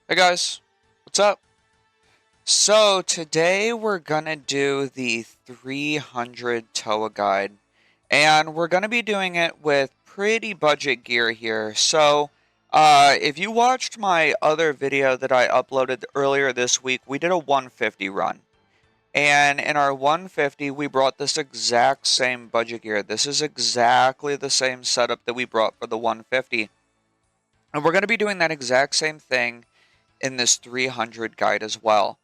Hey guys, what's up? So today we're gonna do the 300 TOA guide, and we're gonna be doing it with pretty budget gear here. If you watched my other video that I uploaded earlier this week, we did a 150 run. And in our 150, we brought this exact same budget gear. This is exactly the same setup that we brought for the 150. And we're gonna be doing that exact same thing in this 300 guide as well.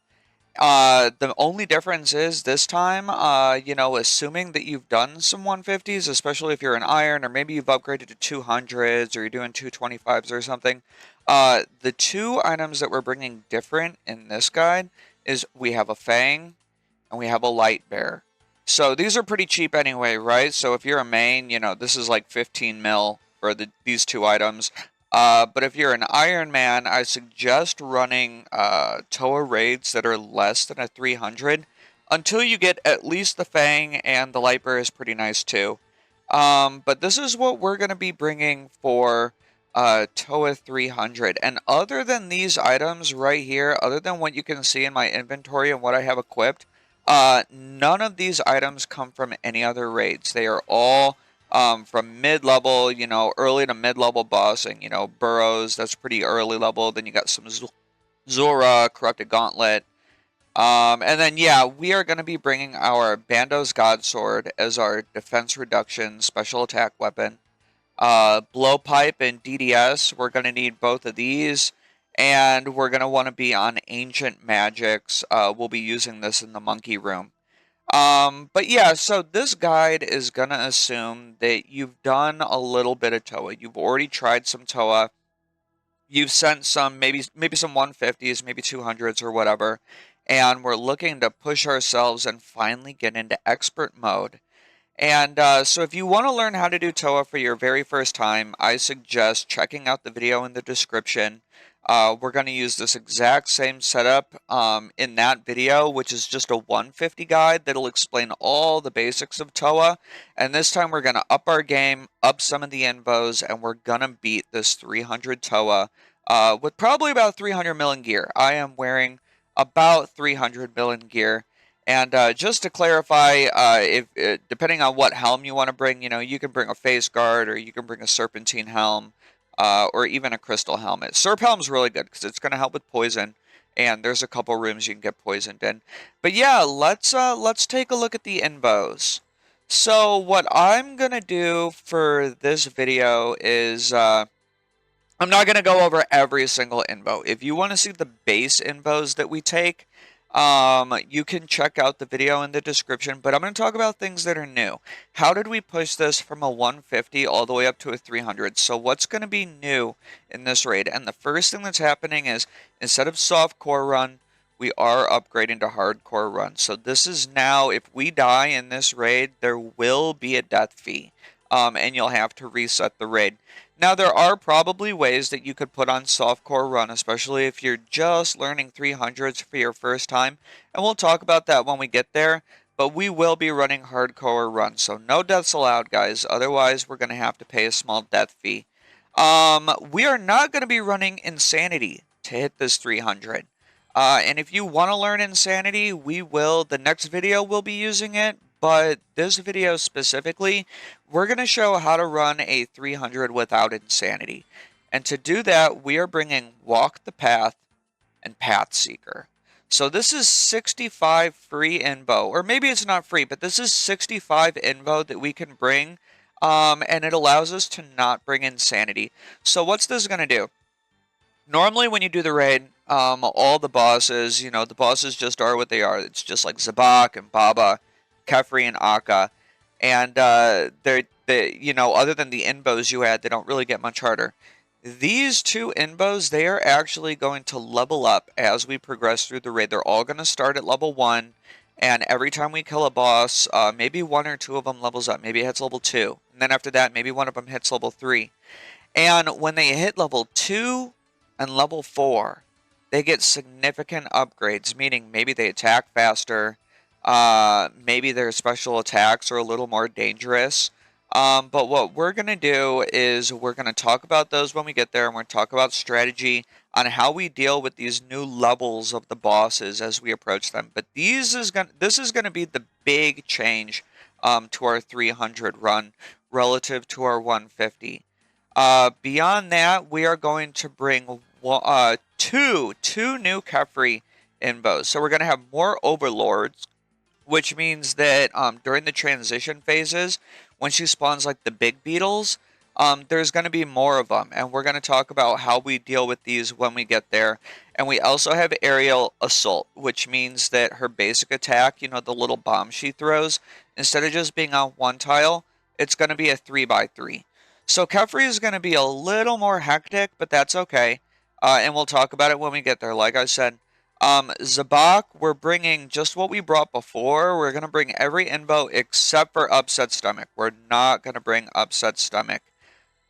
The only difference is this time, assuming that you've done some 150s, especially if you're an iron, or maybe you've upgraded to 200s, or you're doing 225s or something, the two items that we're bringing different in this guide is we have a Fang and we have a Light Bear. So these are pretty cheap anyway, right? So if you're a main, this is like 15 mil for these two items. But if you're an Iron Man, I suggest running TOA raids that are less than a 300 until you get at least the Fang, and the Light Bear is pretty nice too. But this is what we're going to be bringing for TOA 300. And other than these items right here, other than what you can see in my inventory and what I have equipped, none of these items come from any other raids. They are all from mid-level, early to mid-level bossing. Burrows, that's pretty early level. Then you got some Zora, Corrupted Gauntlet. And then, yeah, we are going to be bringing our Bando's Godsword as our defense reduction special attack weapon. Blowpipe and DDS, we're going to need both of these. And we're going to want to be on Ancient Magics. We'll be using this in the Monkey Room. But yeah, so this guide is gonna assume that you've done a little bit of TOA. You've already tried some TOA. You've sent some, maybe some 150s, maybe 200s or whatever. And we're looking to push ourselves and finally get into expert mode. And so if you want to learn how to do TOA for your very first time, I suggest checking out the video in the description. We're going to use this exact same setup in that video, which is just a 150 guide that'll explain all the basics of TOA. And this time we're going to up our game, up some of the invos, and we're going to beat this 300 TOA with probably about 300 million gear. I am wearing about 300 million gear. And just to clarify, if depending on what helm you want to bring, you can bring a face guard, or you can bring a serpentine helm, or even a crystal helmet. Serp helm's really good because it's going to help with poison, and there's a couple rooms you can get poisoned in. But yeah, let's take a look at the invos. So what I'm gonna do for this video is I'm not going to go over every single invo. If you want to see the base invos that we take, you can check out the video in the description, but I'm going to talk about things that are new. How did we push this from a 150 all the way up to a 300? So what's going to be new in this raid? And the first thing that's happening is, instead of soft core run, we are upgrading to hardcore run. So this is now, if we die in this raid, there will be a death fee. And you'll have to reset the raid. Now, there are probably ways that you could put on softcore run, especially if you're just learning 300s for your first time, and we'll talk about that when we get there, but we will be running hardcore run, so no deaths allowed, guys. Otherwise, we're going to have to pay a small death fee. We are not going to be running Insanity to hit this 300. And if you want to learn Insanity, the next video we'll be using it, but this video specifically, we're going to show how to run a 300 without Insanity. And to do that, we are bringing Walk the Path and Path Seeker. So this is 65 free invo, or maybe it's not free, but this is 65 invo that we can bring, and it allows us to not bring Insanity. So what's this going to do? Normally when you do the raid, all the bosses, the bosses just are what they are. It's just like Zebak and Baba, Kephri and Akkha, and other than the invos you add, they don't really get much harder. These two invos, they are actually going to level up as we progress through the raid. They're all going to start at level 1, and every time we kill a boss, maybe one or two of them levels up. Maybe it hits level 2, and then after that, maybe one of them hits level 3. And when they hit level 2 and level 4, they get significant upgrades, meaning maybe they attack faster, maybe their special attacks are a little more dangerous. But what we're going to do is we're going to talk about those when we get there, and we're going to talk about strategy. on how we deal with these new levels of the bosses as we approach them. But this is going to be the big change to our 300 run relative to our 150. Beyond that, we are going to bring two new Kephri Invos. So we're going to have more Overlords, which means that during the transition phases, when she spawns like the big beetles, there's going to be more of them, and we're going to talk about how we deal with these when we get there. And we also have Aerial Assault, which means that her basic attack, you know, the little bomb she throws, instead of just being on one tile, it's going to be a 3x3. So Kephri is going to be a little more hectic, but that's okay. And we'll talk about it when we get there. Like I said, Zebak, we're bringing just what we brought before. We're going to bring every Invo except for Upset Stomach. We're not going to bring Upset Stomach.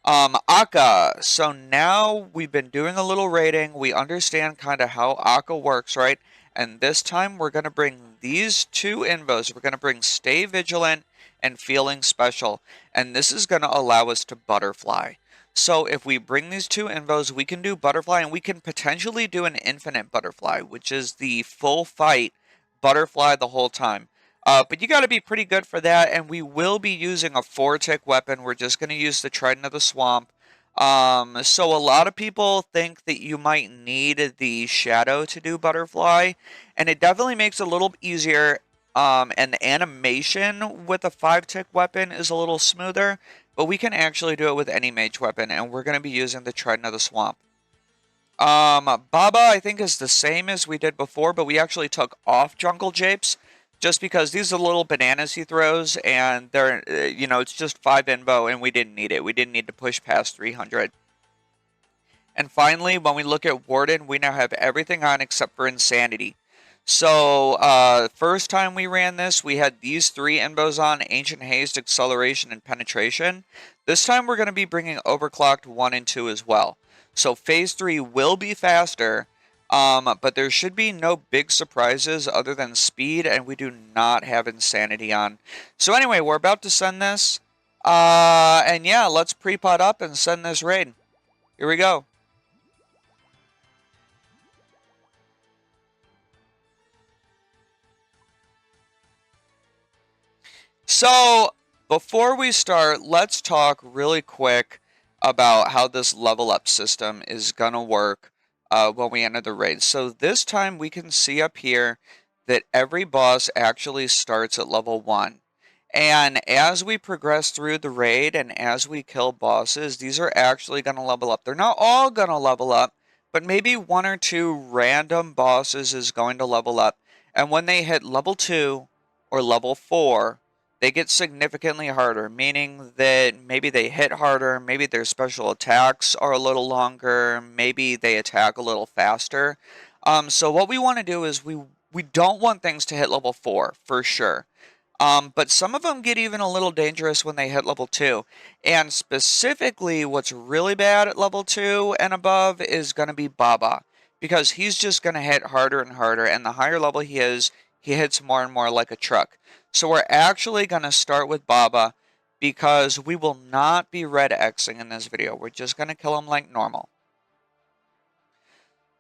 Akkha. So now we've been doing a little rating. We understand kind of how Akkha works, right? And this time we're going to bring these two Invos. We're going to bring Stay Vigilant and Feeling Special. And this is going to allow us to butterfly. So if we bring these two Invos, we can do butterfly, and we can potentially do an infinite butterfly, which is the full fight butterfly the whole time. But you got to be pretty good for that, and we will be using a 4-tick weapon. We're just going to use the Trident of the Swamp. So a lot of people think that you might need the Shadow to do butterfly, and it definitely makes it a little easier. And the animation with a 5-tick weapon is a little smoother, but we can actually do it with any mage weapon, and we're going to be using the Trident of the Swamp. Baba, I think, is the same as we did before, but we actually took off Jungle Japes, just because these are little bananas he throws, and they're, you know, it's just 5 Invo, and we didn't need it. We didn't need to push past 300. And finally, when we look at Warden, we now have everything on except for Insanity. So, first time we ran this, we had these 3 Invos on: Ancient Haste, Acceleration, and Penetration. This time we're going to be bringing Overclocked 1 and 2 as well. So Phase 3 will be faster, but there should be no big surprises other than speed, and we do not have Insanity on. So anyway, we're about to send this, and yeah, let's pre-pot up and send this raid. Here we go. So, before we start, let's talk really quick about how this level up system is going to work when we enter the raid. So this time we can see up here that every boss actually starts at level 1. And as we progress through the raid and as we kill bosses, these are actually going to level up. They're not all going to level up, but maybe 1 or 2 random bosses is going to level up. And when they hit level 2 or level 4, they get significantly harder, meaning that maybe they hit harder, maybe their special attacks are a little longer, maybe they attack a little faster. So what we want to do is we don't want things to hit level 4, for sure. But some of them get even a little dangerous when they hit level 2. And specifically, what's really bad at level 2 and above is going to be Baba, because he's just going to hit harder and harder, and the higher level he is, he hits more and more like a truck. So we're actually going to start with Baba, because we will not be red Xing in this video. We're just going to kill him like normal.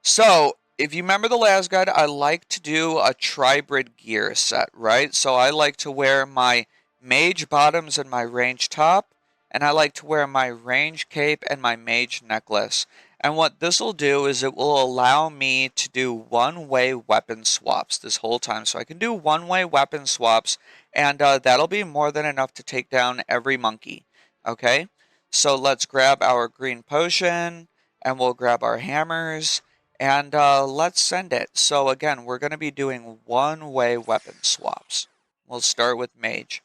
So, if you remember the last guide, I like to do a tribrid gear set, right? So I like to wear my mage bottoms and my range top, and I like to wear my range cape and my mage necklace. And what this will do is it will allow me to do one-way weapon swaps this whole time. So I can do one-way weapon swaps, and that'll be more than enough to take down every monkey. Okay? So let's grab our green potion, and we'll grab our hammers, and let's send it. So again, we're going to be doing one-way weapon swaps. We'll start with mage.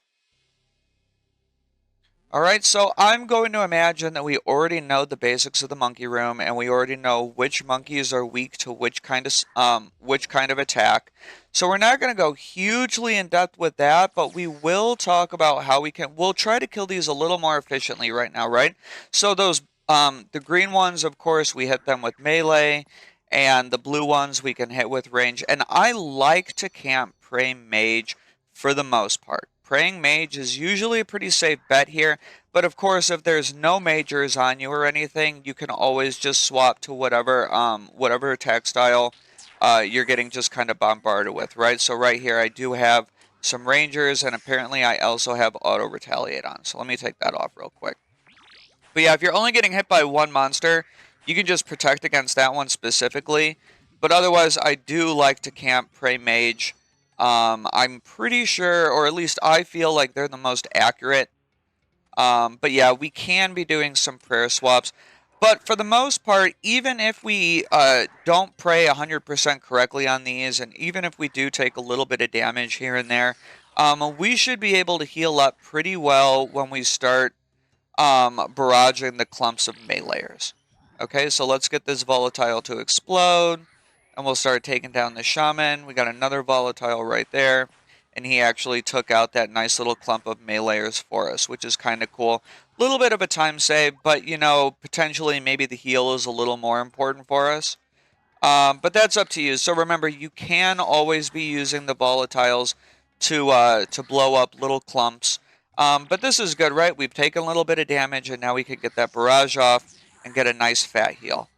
Alright, so I'm going to imagine that we already know the basics of the monkey room, and we already know which monkeys are weak to which kind of attack. So we're not going to go hugely in depth with that, but we will talk about how we'll try to kill these a little more efficiently right now, right? So those, the green ones, of course, we hit them with melee, and the blue ones we can hit with range. And I like to camp Prey Mage for the most part. praying mage is usually a pretty safe bet here. But of course, if there's no majors on you or anything, you can always just swap to whatever attack style you're getting just kind of bombarded with, right? So right here, I do have some rangers, and apparently I also have auto retaliate on. So let me take that off real quick. But yeah, if you're only getting hit by one monster, you can just protect against that one specifically. But otherwise, I do like to camp Pray Mage. I'm pretty sure, or at least I feel like they're the most accurate. But yeah, we can be doing some prayer swaps. But for the most part, even if we don't pray 100% correctly on these, and even if we do take a little bit of damage here and there, we should be able to heal up pretty well when we start barraging the clumps of meleeers. Okay, so let's get this volatile to explode, and we'll start taking down the shaman. We got another volatile right there, and he actually took out that nice little clump of meleeers for us, which is kind of cool. A little bit of a time save, but you know, potentially maybe the heal is a little more important for us. But that's up to you. So remember, you can always be using the volatiles to blow up little clumps. But this is good, right? We've taken a little bit of damage, and now we can get that barrage off and get a nice fat heal.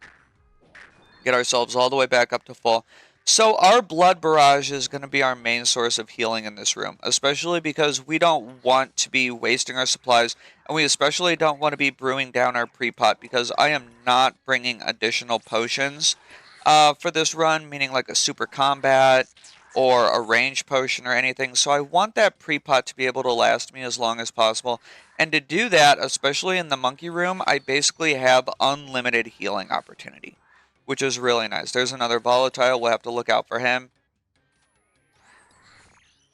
Get ourselves all the way back up to full. So our blood barrage is going to be our main source of healing in this room, especially because we don't want to be wasting our supplies, and we especially don't want to be brewing down our pre-pot, because I am not bringing additional potions for this run, meaning like a super combat or a range potion or anything. So I want that pre-pot to be able to last me as long as possible. And to do that, especially in the monkey room, I basically have unlimited healing opportunity, which is really nice. There's another volatile. We'll have to look out for him.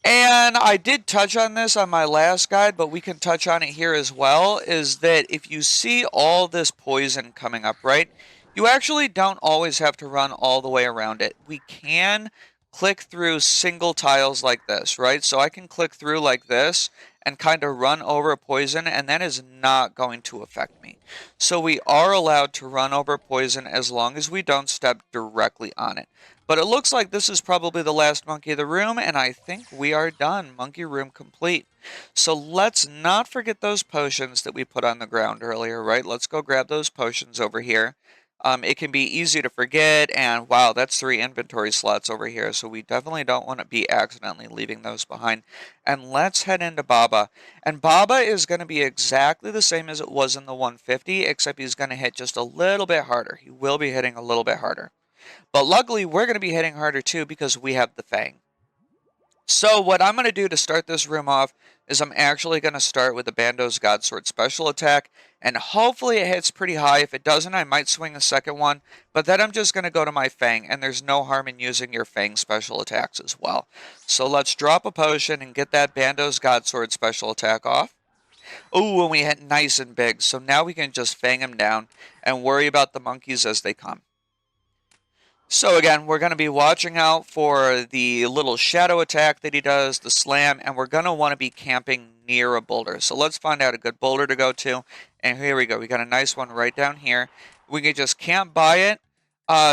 And I did touch on this on my last guide, but we can touch on it here as well, is that if you see all this poison coming up, right, you actually don't always have to run all the way around it. We can click through single tiles like this, right? So I can click through like this and kind of run over a poison, and that is not going to affect me. So we are allowed to run over poison as long as we don't step directly on it. But it looks like this is probably the last monkey of the room, and I think we are done. Monkey room complete. So let's not forget those potions that we put on the ground earlier, right? Let's go grab those potions over here. It can be easy to forget, and wow, that's 3 inventory slots over here, so we definitely don't want to be accidentally leaving those behind. And let's head into Baba. And Baba is going to be exactly the same as it was in the 150, except he's going to hit just a little bit harder. He will be hitting a little bit harder. But luckily, we're going to be hitting harder too because we have the Fang. So what I'm going to do to start this room off is I'm actually going to start with the Bando's Godsword special attack, and hopefully it hits pretty high. If it doesn't, I might swing a second one, but then I'm just going to go to my Fang, and there's no harm in using your Fang special attacks as well. So let's drop a potion and get that Bando's Godsword special attack off. Ooh, and we hit nice and big, so now we can just Fang him down and worry about the monkeys as they come. So again, we're going to be watching out for the little shadow attack that he does, the slam, and we're going to want to be camping near a boulder. So let's find out a good boulder to go to. And here we go. We got a nice one right down here. We can just camp by it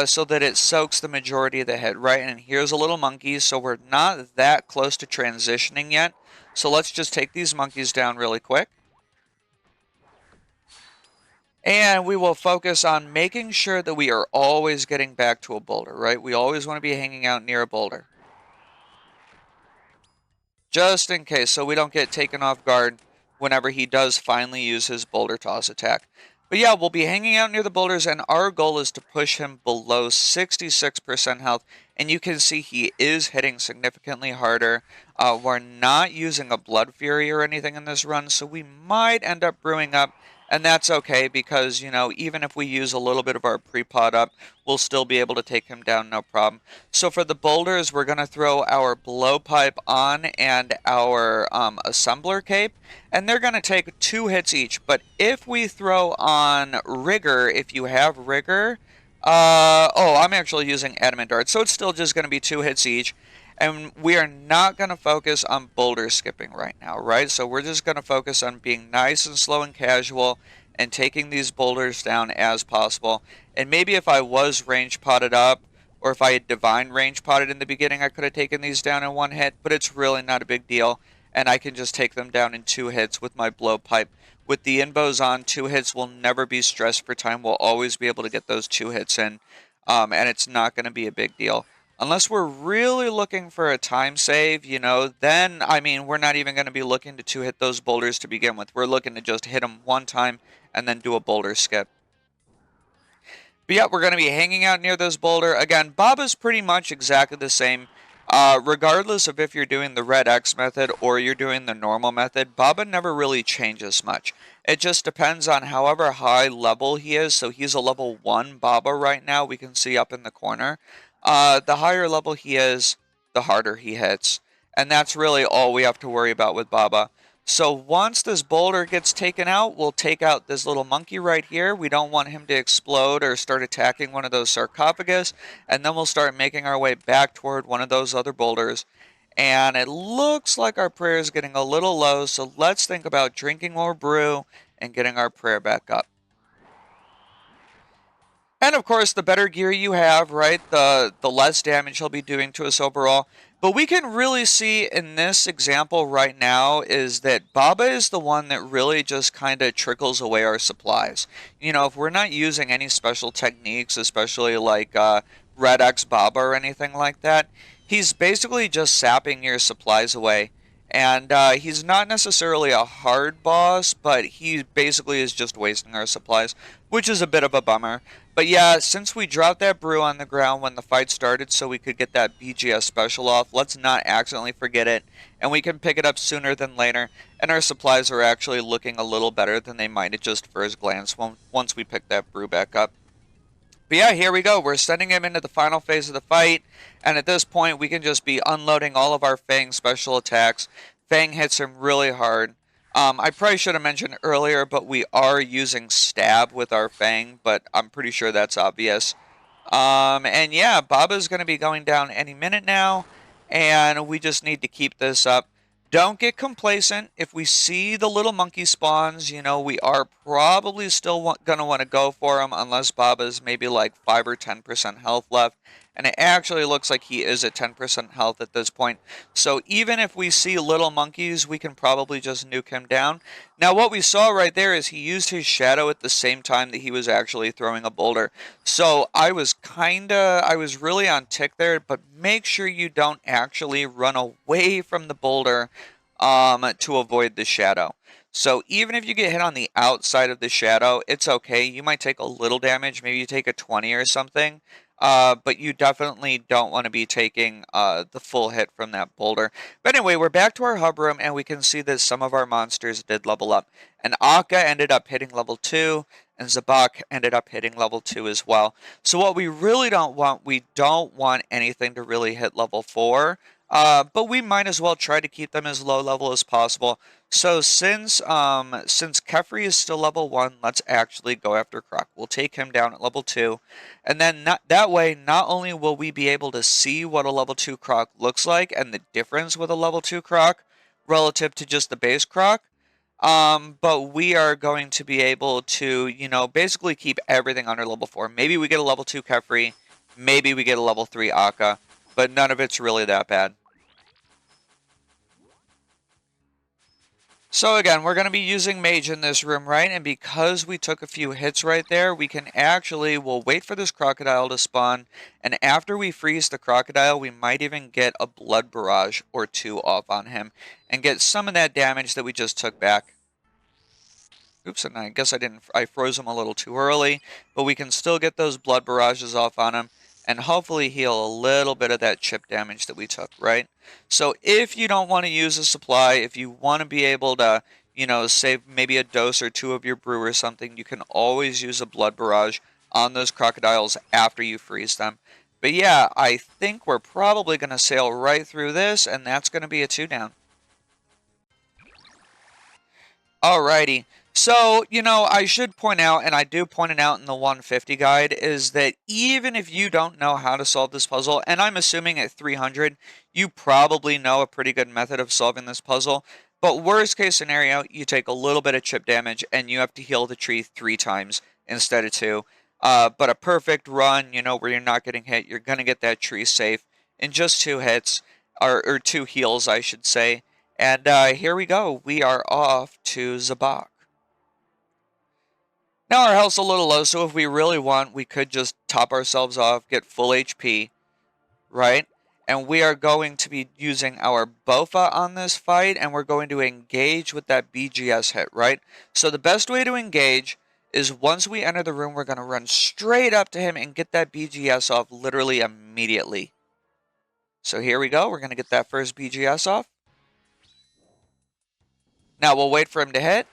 so that it soaks the majority of the hit, right? And here's a little monkey, so we're not that close to transitioning yet. So let's just take these monkeys down really quick. And we will focus on making sure that we are always getting back to a boulder, right? We always want to be hanging out near a boulder. Just in case, so we don't get taken off guard whenever he does finally use his boulder toss attack. But yeah, we'll be hanging out near the boulders, and our goal is to push him below 66% health. And you can see he is hitting significantly harder. We're not using a Blood Fury or anything in this run, so we might end up brewing up. And that's okay because, you know, even if we use a little bit of our pre-pot up, we'll still be able to take him down no problem. So for the boulders, we're going to throw our blowpipe on and our assembler cape. And they're going to take 2 hits each. But if we throw on rigor, if you have rigor, oh, I'm actually using adamant dart. So it's still just going to be 2 hits each. And we are not going to focus on boulder skipping right now, right? So we're just going to focus on being nice and slow and casual and taking these boulders down as possible. And maybe if I was range potted up, or if I had divine range potted in the beginning, I could have taken these down in 1 hit, but it's really not a big deal. and I can just take them down in 2 hits with my blowpipe. With the Invos on, 2 hits will never be stressed for time. We'll always be able to get those 2 hits in, and it's not going to be a big deal. Unless we're really looking for a time save, you know, then, I mean, we're not even going to be looking to 2-hit those boulders to begin with. We're looking to just hit them 1 time and then do a boulder skip. But yeah, we're going to be hanging out near this boulder. Again, Baba's pretty much exactly the same. Regardless of if you're doing the red X method or you're doing the normal method, Baba never really changes much. It just depends on however high level he is. So he's a level 1 Baba right now, we can see up in the corner. The higher level he is, the harder he hits. And that's really all we have to worry about with Baba. So once this boulder gets taken out, we'll take out this little monkey right here. We don't want him to explode or start attacking one of those sarcophagus. And then we'll start making our way back toward one of those other boulders. And it looks like our prayer is getting a little low, so let's think about drinking more brew and getting our prayer back up. And of course, the better gear you have, right, the less damage he'll be doing to us overall. But we can really see in this example right now is that Baba is the one that really just kind of trickles away our supplies. You know, if we're not using any special techniques, especially like Red X Baba or anything like that, he's basically just sapping your supplies away. And he's not necessarily a hard boss, but he basically is just wasting our supplies, which is a bit of a bummer. But yeah, since we dropped that brew on the ground when the fight started so we could get that BGS special off, let's not accidentally forget it, and we can pick it up sooner than later, and our supplies are actually looking a little better than they might at just first glance once we pick that brew back up. But yeah, here we go. We're sending him into the final phase of the fight, and at this point we can just be unloading all of our Fang special attacks. Fang hits him really hard. I probably should have mentioned earlier, but we are using stab with our Fang, but I'm pretty sure that's obvious. And yeah, Baba's going to be going down any minute now, and we just need to keep this up. Don't get complacent. If we see the little monkey spawns, you know, we are probably still going to want to go for them unless Baba's maybe like 5 or 10% health left. And it actually looks like he is at 10% health at this point. So even if we see little monkeys, we can probably just nuke him down. Now what we saw right there is he used his shadow at the same time that he was actually throwing a boulder. So I was really on tick there, but make sure you don't actually run away from the boulder to avoid the shadow. So even if you get hit on the outside of the shadow, it's okay. You might take a little damage, maybe you take a 20 or something. But you definitely don't want to be taking the full hit from that boulder. But anyway, we're back to our hub room, and we can see that some of our monsters did level up. And Akkha ended up hitting level 2, and Zebak ended up hitting level 2 as well. So what we really don't want, we don't want anything to really hit level 4. But we might as well try to keep them as low level as possible. So since Kephri is still level 1, let's actually go after Croc. We'll take him down at level 2. And then that way, not only will we be able to see what a level 2 Croc looks like and the difference with a level 2 Croc relative to just the base Croc, but we are going to be able to, you know, basically keep everything under level 4. Maybe we get a level 2 Kephri, maybe we get a level 3 Akkha, but none of it's really that bad. So again, we're going to be using Mage in this room, right? And because we took a few hits right there, we can actually, we'll wait for this crocodile to spawn, and after we freeze the crocodile, we might even get a blood barrage or 2 off on him, and get some of that damage that we just took back. Oops, and I guess I froze him a little too early, but we can still get those blood barrages off on him, and hopefully heal a little bit of that chip damage that we took, right? So if you don't want to use a supply, if you want to be able to, you know, save maybe a dose or 2 of your brew or something, you can always use a blood barrage on those crocodiles after you freeze them. But yeah, I think we're probably going to sail right through this, and that's going to be a 2 down. Alrighty. So, you know, I should point out, and I do point it out in the 150 guide, is that even if you don't know how to solve this puzzle, and I'm assuming at 300, you probably know a pretty good method of solving this puzzle, but worst case scenario, you take a little bit of chip damage, and you have to heal the tree 3 times instead of 2. But a perfect run, you know, where you're not getting hit, you're going to get that tree safe in just 2 hits, or 2 heals, I should say. And here we go. We are off to Zebak. Now our health's a little low, so if we really want, we could just top ourselves off, get full HP, right? And we are going to be using our Bofa on this fight, and we're going to engage with that BGS hit, right? So the best way to engage is once we enter the room, we're going to run straight up to him and get that BGS off literally immediately. So here we go. We're going to get that first BGS off. Now we'll wait for him to hit.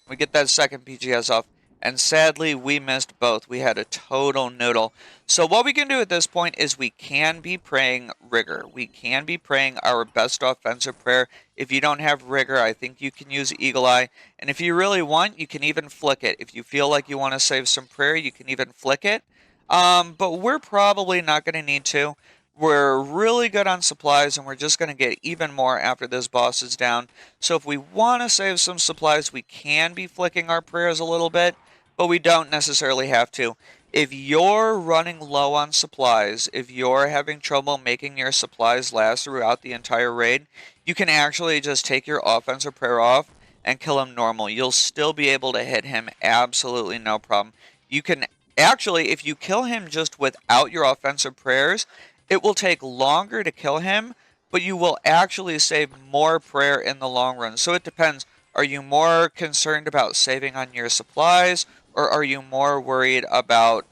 We get that second BGS off. And sadly, we missed both. We had a total noodle. So what we can do at this point is we can be praying Rigor. We can be praying our best offensive prayer. If you don't have Rigor, I think you can use Eagle Eye. And if you really want, you can even flick it. If you feel like you want to save some prayer, you can even flick it. But we're probably not going to need to. We're really good on supplies, and we're just going to get even more after this boss is down. So if we want to save some supplies, we can be flicking our prayers a little bit, but we don't necessarily have to. If you're running low on supplies, if you're having trouble making your supplies last throughout the entire raid, you can actually just take your offensive prayer off and kill him normal. You'll still be able to hit him absolutely no problem. You can actually, if you kill him just without your offensive prayers, it will take longer to kill him, but you will actually save more prayer in the long run. So it depends. Are you more concerned about saving on your supplies, or are you more worried about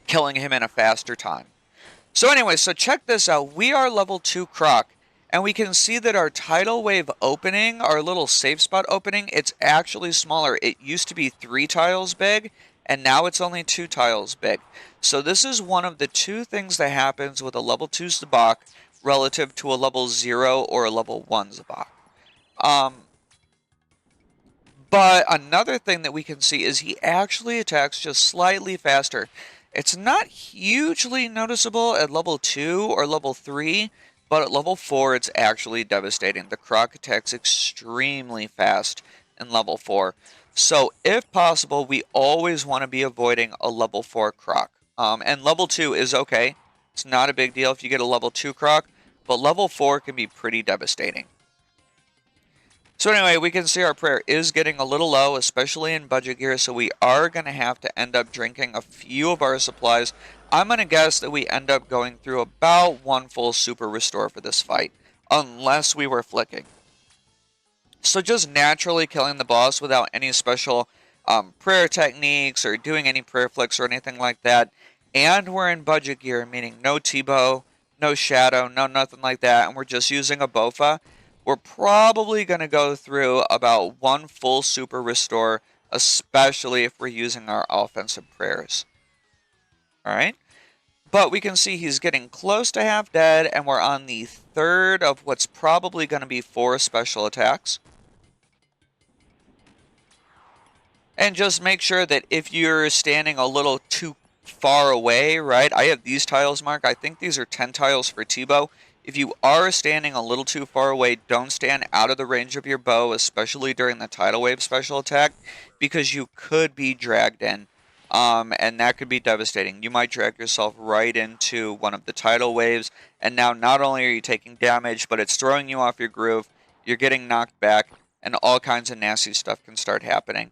killing him in a faster time? So anyway, so check this out. We are level 2 Croc, and we can see that our tidal wave opening, our little safe spot opening, it's actually smaller. It used to be 3 tiles big, and now it's only 2 tiles big. So this is one of the 2 things that happens with a level 2 Zebak relative to a level 0 or a level 1 Zebak. But another thing that we can see is he actually attacks just slightly faster. It's not hugely noticeable at level 2 or level 3, but at level 4 it's actually devastating. The Croc attacks extremely fast in level 4. So if possible, we always want to be avoiding a level 4 Croc. And level 2 is okay. It's not a big deal if you get a level 2 Croc, but level 4 can be pretty devastating. So anyway, we can see our prayer is getting a little low, especially in budget gear, so we are going to have to end up drinking a few of our supplies. I'm going to guess that we end up going through about 1 full super restore for this fight, unless we were flicking. So just naturally killing the boss without any special prayer techniques or doing any prayer flicks or anything like that. And we're in budget gear, meaning no T-bow, no shadow, no nothing like that, and we're just using a Bofa. We're probably going to go through about 1 full super restore, especially if we're using our offensive prayers. Alright? But we can see he's getting close to half dead, and we're on the 3rd of what's probably going to be 4 special attacks. And just make sure that if you're standing a little too far away, right? I have these tiles marked. I think these are 10 tiles for T-bow. If you are standing a little too far away, don't stand out of the range of your bow, especially during the tidal wave special attack, because you could be dragged in, and that could be devastating. You might drag yourself right into one of the tidal waves, and now not only are you taking damage, but it's throwing you off your groove, you're getting knocked back, and all kinds of nasty stuff can start happening.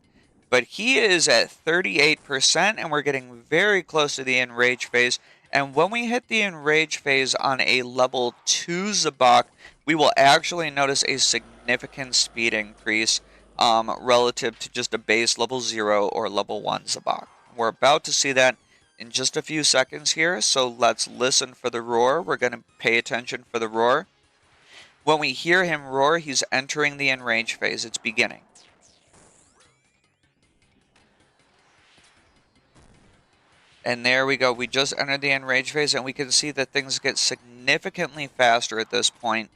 But he is at 38%, and we're getting very close to the Enrage phase. And when we hit the Enrage phase on a level 2 Zebak, we will actually notice a significant speed increase relative to just a base level 0 or level 1 Zebak. We're about to see that in just a few seconds here, so let's listen for the roar. We're going to pay attention for the roar. When we hear him roar, he's entering the Enrage phase. It's beginning. And there we go. We just entered the Enrage phase, and we can see that things get significantly faster at this point.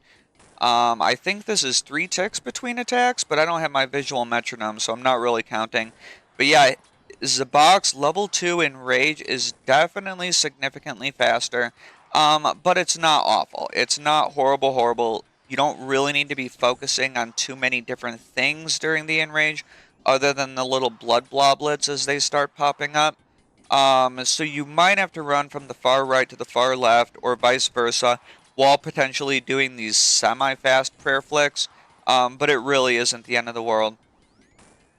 I think this is 3 ticks between attacks, but I don't have my visual metronome, so I'm not really counting. But yeah, Zebak's level 2 Enrage is definitely significantly faster, but it's not awful. It's not horrible. You don't really need to be focusing on too many different things during the Enrage, other than the little blood bloblets as they start popping up. So you might have to run from the far right to the far left, or vice versa, while potentially doing these semi-fast prayer flicks, but it really isn't the end of the world.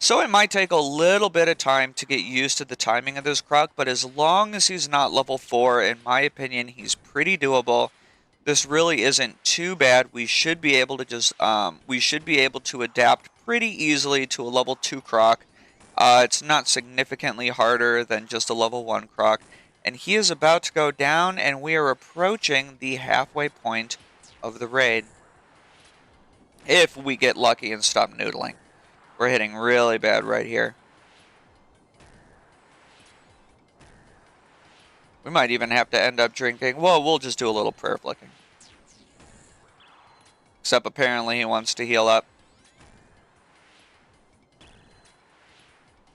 So it might take a little bit of time to get used to the timing of this Croc, but as long as he's not level 4, in my opinion, he's pretty doable. This really isn't too bad. We should be able to adapt pretty easily to a level 2 Croc. It's not significantly harder than just a level 1 Croc. And he is about to go down, and we are approaching the halfway point of the raid. If we get lucky and stop noodling. We're hitting really bad right here. We might even have to end up drinking. Well, we'll just do a little prayer flicking. Except apparently he wants to heal up.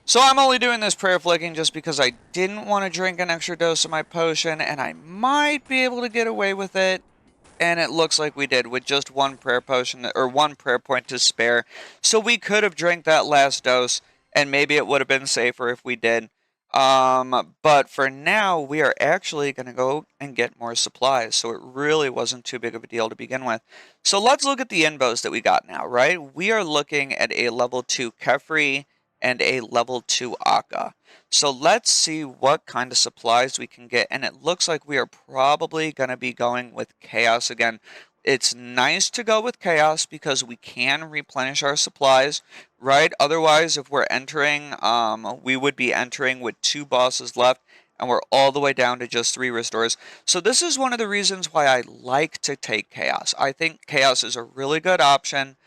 So I'm only doing this prayer flicking just because I didn't want to drink an extra dose of my potion, and I might be able to get away with it. And it looks like we did with just one prayer potion, or one prayer point to spare. So we could have drank that last dose, and maybe it would have been safer if we did. But for now, we are actually going to go and get more supplies. So it really wasn't too big of a deal to begin with. So let's look at the invos that we got now, right? We are looking at a level 2 Kephri and a level 2 Akkha. So let's see what kind of supplies we can get, and it looks like we are probably going to be going with Chaos again. It's nice to go with Chaos because we can replenish our supplies, right? Otherwise, if we're entering, we would be entering with 2 bosses left, and we're all the way down to just 3 restores. So this is one of the reasons why I like to take Chaos. I think Chaos is a really good option.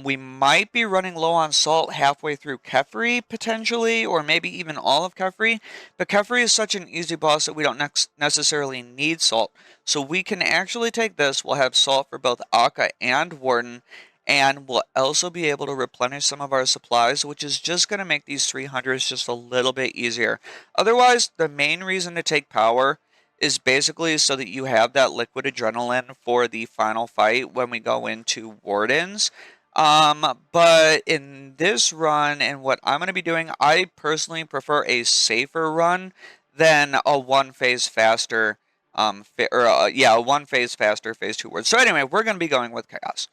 We might be running low on salt halfway through Kephri, potentially, or maybe even all of Kephri. But Kephri is such an easy boss that we don't necessarily need salt. So we can actually take this. We'll have salt for both Akkha and Warden. And we'll also be able to replenish some of our supplies, which is just going to make these 300s just a little bit easier. Otherwise, the main reason to take power is basically so that you have that liquid adrenaline for the final fight when we go into Wardens. But in this run and what I'm going to be doing, I personally prefer a safer run than a one phase faster, a one phase faster phase 2 ward. So anyway, we're going to be going with Chaos.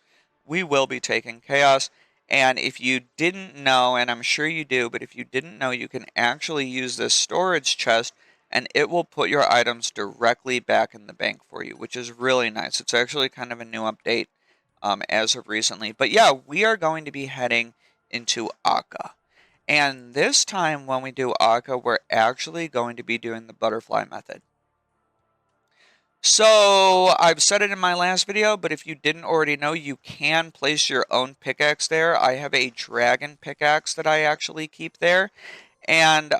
We will be taking Chaos. And if you didn't know, and I'm sure you do, but if you didn't know, you can actually use this storage chest and it will put your items directly back in the bank for you, which is really nice. It's actually kind of a new update as of recently. But yeah, we are going to be heading into Akkha. And this time when we do Akkha, we're actually going to be doing the butterfly method. So I've said it in my last video, but if you didn't already know, you can place your own pickaxe there. I have a dragon pickaxe that I actually keep there. And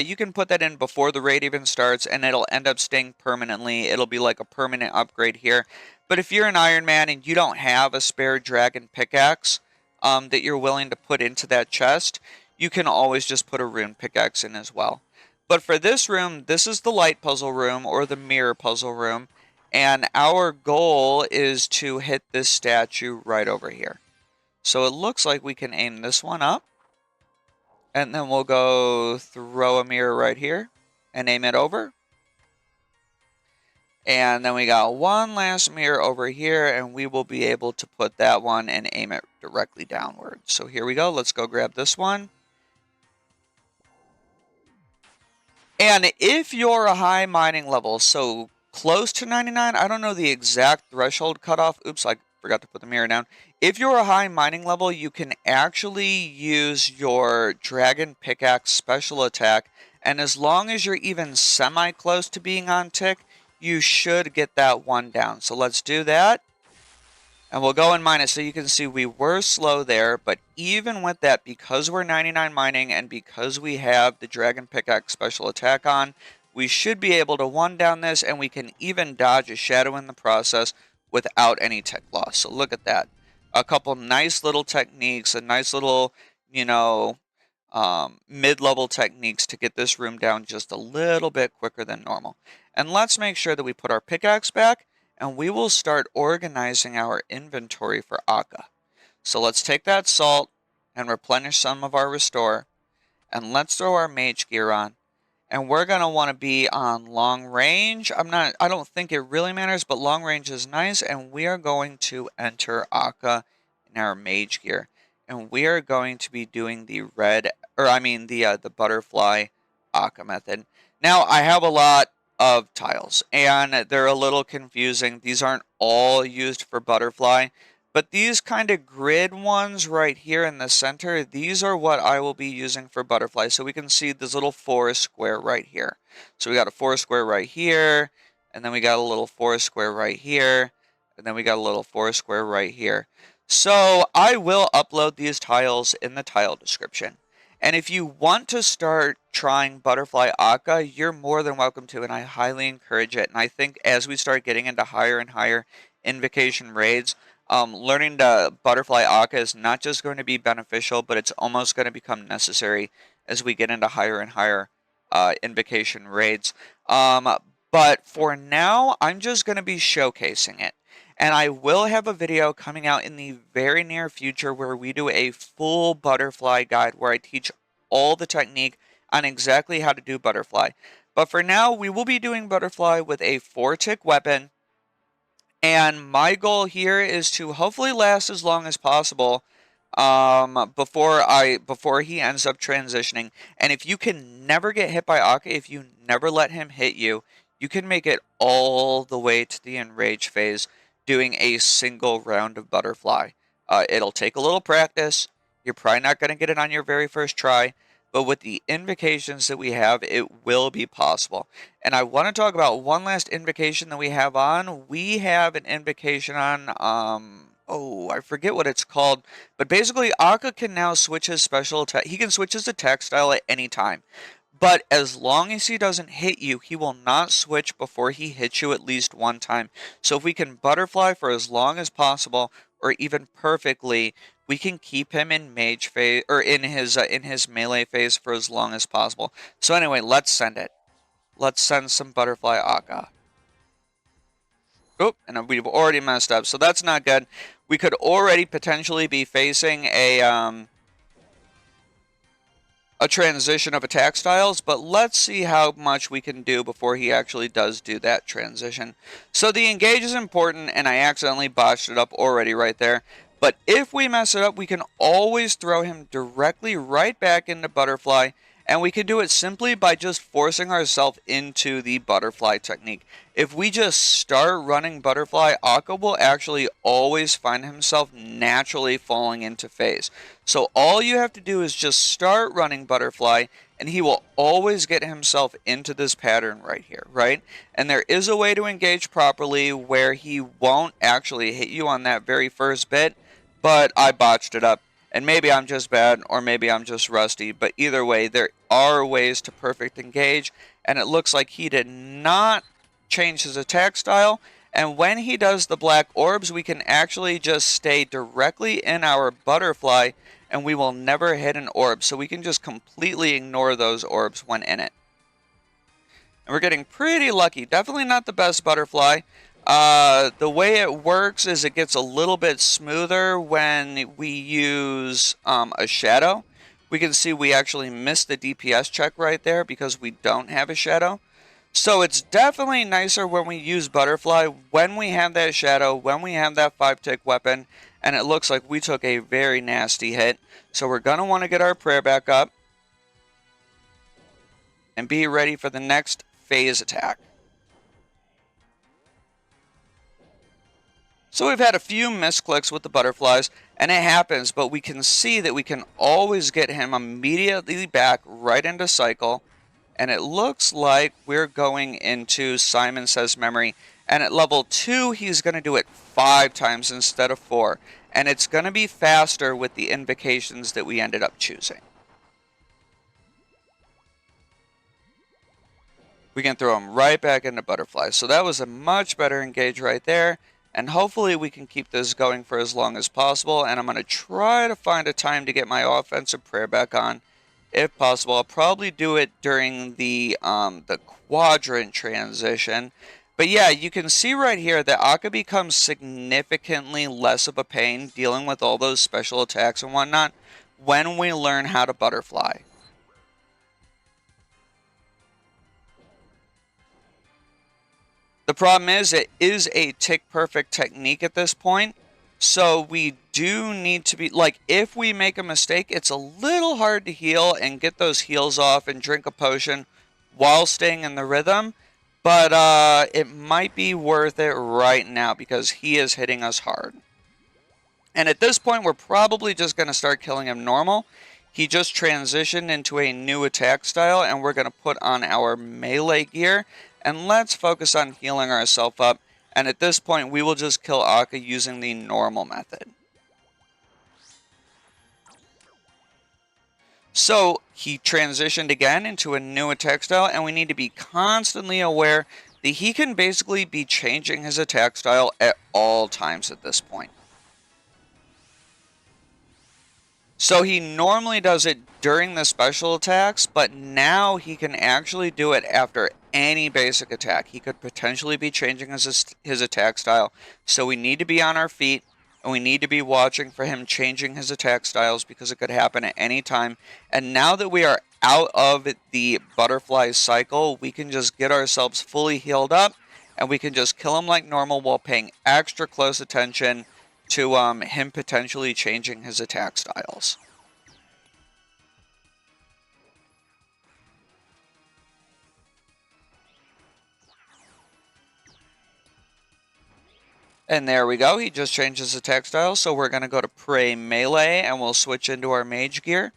you can put that in before the raid even starts, and it'll end up staying permanently. It'll be like a permanent upgrade here. But if you're an Iron Man and you don't have a spare dragon pickaxe that you're willing to put into that chest, you can always just put a rune pickaxe in as well. But for this room, this is the light puzzle room or the mirror puzzle room. And our goal is to hit this statue right over here. So it looks like we can aim this one up. And then we'll go throw a mirror right here and aim it over. And then we got one last mirror over here, and we will be able to put that one and aim it directly downward. So here we go. Let's go grab this one. And if you're a high mining level, so close to 99, I don't know the exact threshold cutoff. Oops, I forgot to put the mirror down. If you're a high mining level, you can actually use your dragon pickaxe special attack, and as long as you're even semi-close to being on tick, you should get that one down. So let's do that, and we'll go and mine it. So you can see we were slow there, but even with that, because we're 99 mining and because we have the dragon pickaxe special attack on, we should be able to one down this, and we can even dodge a shadow in the process without any tech loss. So look at that. A couple nice little techniques, a nice little, mid-level techniques to get this room down just a little bit quicker than normal. And let's make sure that we put our pickaxe back, and we will start organizing our inventory for Akkha. So let's take that salt and replenish some of our restore, and let's throw our mage gear on. and we're going to want to be on long range. I don't think it really matters, but long range is nice, and we are going to enter Akkha in our mage gear, and we are going to be doing the the butterfly Akkha method. Now, I have a lot of tiles, and they're a little confusing. These aren't all used for butterfly, but these kind of grid ones right here in the center, these are what I will be using for butterfly. So we can see this little forest square right here. So we got a forest square right here, and then we got a little forest square right here, and then we got a little forest square right here. So I will upload these tiles in the tile description. And if you want to start trying Butterfly Akkha, you're more than welcome to, and I highly encourage it. And I think as we start getting into higher and higher invocation raids, learning the Butterfly Akkha is not just going to be beneficial, but it's almost going to become necessary as we get into higher and higher invocation raids. But for now, I'm just going to be showcasing it. And I will have a video coming out in the very near future where we do a full butterfly guide where I teach all the technique on exactly how to do butterfly. But for now, we will be doing butterfly with a 4-tick weapon. And my goal here is to hopefully last as long as possible before he ends up transitioning. And if you can never get hit by Akkha, if you never let him hit you, you can make it all the way to the Enrage phase doing a single round of butterfly. It'll take a little practice. You're probably not going to get it on your very first try, but with the invocations that we have, it will be possible. And I want to talk about one last invocation that we have on. We have an invocation on, I forget what it's called, but basically Akkha can now switch his special attack. He can switch his attack style at any time. But as long as he doesn't hit you, he will not switch before he hits you at least one time. So if we can butterfly for as long as possible, or even perfectly, we can keep him in mage phase or in his melee phase for as long as possible. So anyway, let's send it. Let's send some butterfly Akkha. Oop, and we've already messed up, so that's not good. We could already potentially be facing a transition of attack styles, but let's see how much we can do before he actually does do that transition. So the engage is important, and I accidentally botched it up already right there. But if we mess it up, we can always throw him directly right back into butterfly, and we can do it simply by just forcing ourselves into the butterfly technique. If we just start running butterfly, Akkha will actually always find himself naturally falling into phase. So all you have to do is just start running butterfly, and he will always get himself into this pattern right here, right? And there is a way to engage properly where he won't actually hit you on that very first bit, but I botched it up. And maybe I'm just bad, or maybe I'm just rusty, but either way, there are ways to perfect engage, and it looks like he did not change his attack style, and when he does the black orbs, we can actually just stay directly in our butterfly, and we will never hit an orb, so we can just completely ignore those orbs when in it. And we're getting pretty lucky. Definitely not the best butterfly. The way it works is it gets a little bit smoother when we use a shadow. We can see we actually missed the DPS check right there because we don't have a shadow. So it's definitely nicer when we use butterfly, when we have that shadow, when we have that 5-tick weapon, and it looks like we took a very nasty hit. So we're going to want to get our prayer back up and be ready for the next phase attack. So we've had a few misclicks with the butterflies, and it happens, but we can see that we can always get him immediately back right into cycle, and it looks like we're going into Simon Says Memory, and at level 2 he's going to do it 5 times instead of 4, and it's going to be faster with the invocations that we ended up choosing. We can throw him right back into butterflies, so that was a much better engage right there. And hopefully we can keep this going for as long as possible. And I'm going to try to find a time to get my offensive prayer back on, if possible. I'll probably do it during the quadrant transition. But yeah, you can see right here that Akkha becomes significantly less of a pain dealing with all those special attacks and whatnot when we learn how to butterfly. The problem is it is a tick perfect technique at this point. So we do need to be, like, if we make a mistake, it's a little hard to heal and get those heals off and drink a potion while staying in the rhythm. But it might be worth it right now because he is hitting us hard. And at this point, we're probably just going to start killing him normal. He just transitioned into a new attack style, and we're going to put on our melee gear. And let's focus on healing ourselves up. And at this point, we will just kill Akkha using the normal method. So he transitioned again into a new attack style, and we need to be constantly aware that he can basically be changing his attack style at all times at this point. So he normally does it during the special attacks, but now he can actually do it after any basic attack. He could potentially be changing his attack style. So we need to be on our feet, and we need to be watching for him changing his attack styles because it could happen at any time. And now that we are out of the butterfly cycle, we can just get ourselves fully healed up, and we can just kill him like normal while paying extra close attention to him potentially changing his attack styles. And there we go, he just changed his attack style, so we're going to go to Prey Melee, and we'll switch into our Mage gear.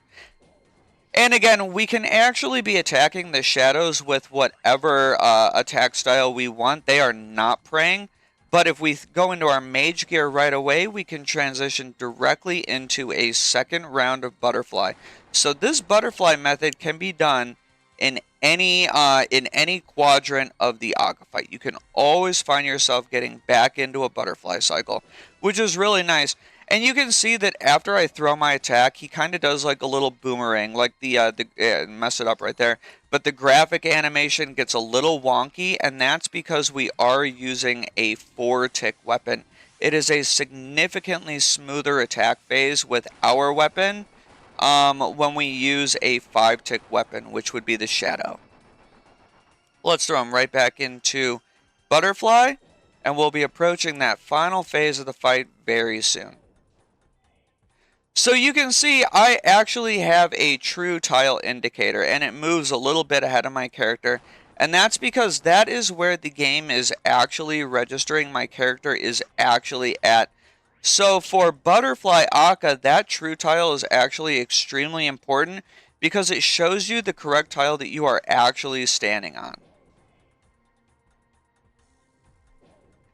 And again, we can actually be attacking the shadows with whatever attack style we want. They are not praying. But if we go into our mage gear right away, we can transition directly into a second round of butterfly. So this butterfly method can be done in any quadrant of the Akkha fight. You can always find yourself getting back into a butterfly cycle, which is really nice. And you can see that after I throw my attack, he kind of does like a little boomerang, like mess it up right there. But the graphic animation gets a little wonky, and that's because we are using a 4-tick weapon. It is a significantly smoother attack phase with our weapon when we use a 5-tick weapon, which would be the Shadow. Let's throw him right back into Butterfly, and we'll be approaching that final phase of the fight very soon. So you can see I actually have a true tile indicator, and it moves a little bit ahead of my character, and that's because that is where the game is actually registering my character is actually at. So for Butterfly Akkha, that true tile is actually extremely important because it shows you the correct tile that you are actually standing on.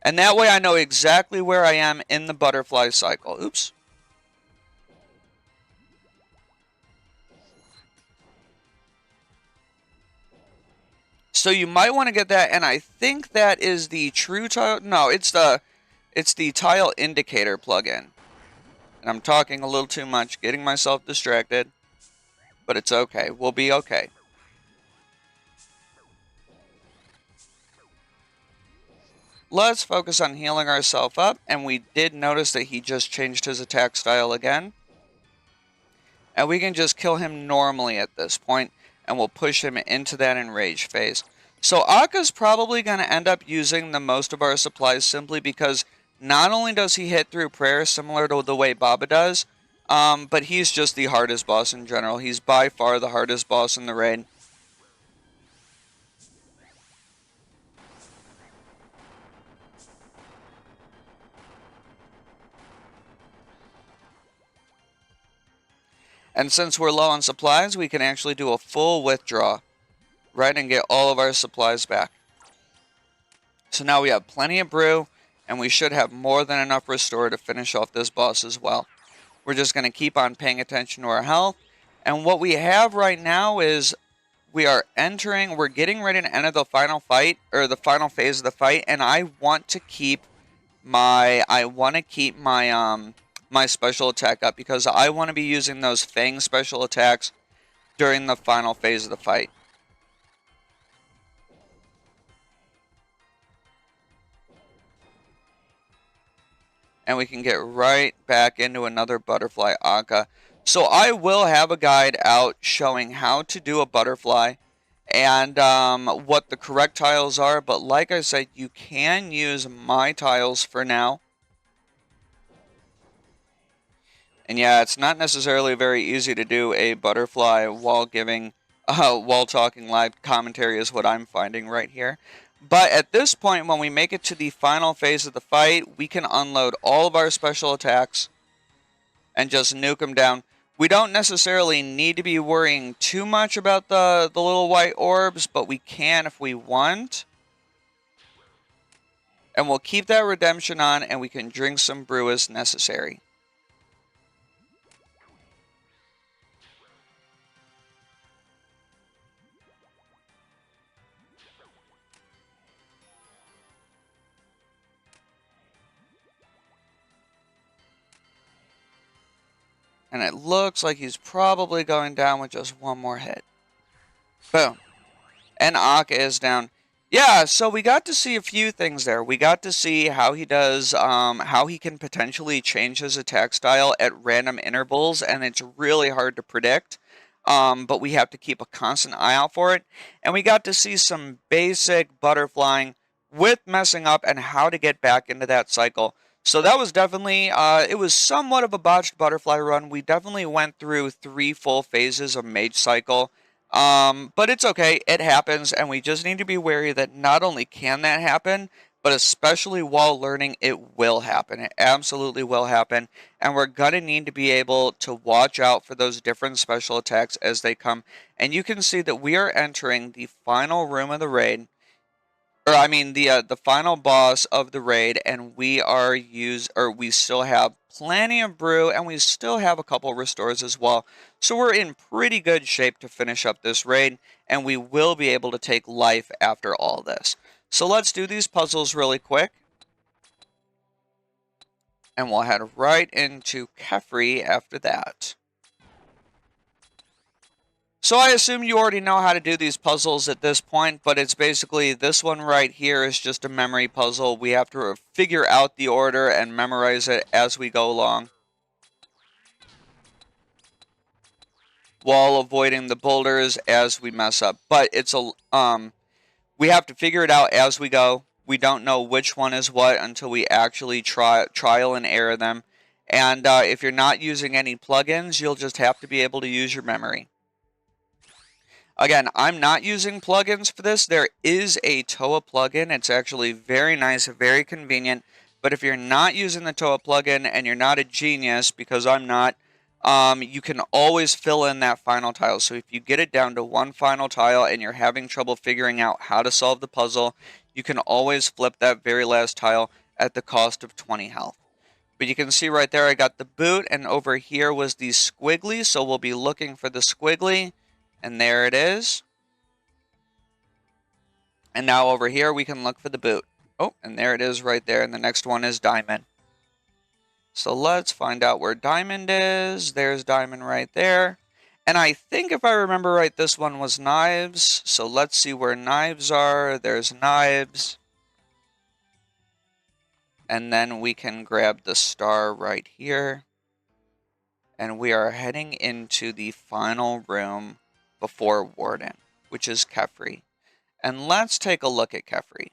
And that way I know exactly where I am in the butterfly cycle. Oops. So you might want to get that, and I think that is the true tile. No, it's the tile indicator plugin. And I'm talking a little too much, getting myself distracted, but it's okay. We'll be okay. Let's focus on healing ourselves up, and we did notice that he just changed his attack style again. And we can just kill him normally at this point, and we'll push him into that Enrage phase. So Akkha's probably going to end up using the most of our supplies simply because not only does he hit through prayer similar to the way Baba does, but he's just the hardest boss in general. He's by far the hardest boss in the raid. And since we're low on supplies, we can actually do a full withdraw, right, and get all of our supplies back. So now we have plenty of brew, and we should have more than enough restore to finish off this boss as well. We're just going to keep on paying attention to our health. And what we have right now is we're getting ready to enter the final fight, or the final phase of the fight, and I want to keep my my special attack up because I want to be using those Fang special attacks during the final phase of the fight. And we can get right back into another butterfly Akkha. So I will have a guide out showing how to do a butterfly and what the correct tiles are, but like I said, you can use my tiles for now. And yeah, it's not necessarily very easy to do a butterfly while while talking live commentary is what I'm finding right here. But at this point, when we make it to the final phase of the fight, we can unload all of our special attacks and just nuke them down. We don't necessarily need to be worrying too much about the little white orbs, but we can if we want. And we'll keep that redemption on, and we can drink some brew as necessary. And it looks like he's probably going down with just one more hit. Boom. And Akkha is down. Yeah, so we got to see a few things there. We got to see how he does, how he can potentially change his attack style at random intervals, and it's really hard to predict. But we have to keep a constant eye out for it. And we got to see some basic butterflying with messing up and how to get back into that cycle. So that was definitely, it was somewhat of a botched butterfly run. We definitely went through 3 full phases of Mage Cycle. But it's okay, it happens, and we just need to be wary that not only can that happen, but especially while learning, it will happen. It absolutely will happen, and we're gonna need to be able to watch out for those different special attacks as they come. And you can see that we are entering the final room of the raid, or I mean the final boss of the raid, and we still have plenty of brew, and we still have a couple restores as well. So we're in pretty good shape to finish up this raid, and we will be able to take life after all this. So let's do these puzzles really quick, and we'll head right into Kephri after that. So I assume you already know how to do these puzzles at this point, but it's basically this one right here is just a memory puzzle. We have to figure out the order and memorize it as we go along, while avoiding the boulders as we mess up. But we have to figure it out as we go. We don't know which one is what until we actually trial and error them. And if you're not using any plugins, you'll just have to be able to use your memory. Again, I'm not using plugins for this. There is a TOA plugin. It's actually very nice, very convenient. But if you're not using the TOA plugin and you're not a genius, because I'm not, you can always fill in that final tile. So if you get it down to one final tile and you're having trouble figuring out how to solve the puzzle, you can always flip that very last tile at the cost of 20 health. But you can see right there I got the boot, and over here was the squiggly, so we'll be looking for the squiggly. And there it is. And now over here we can look for the boot. Oh, and there it is right there. And the next one is diamond. So let's find out where diamond is. There's diamond right there. And I think if I remember right, this one was knives. So let's see where knives are. There's knives. And then we can grab the star right here. And we are heading into the final room before Warden, which is Kephri. And let's take a look at Kephri.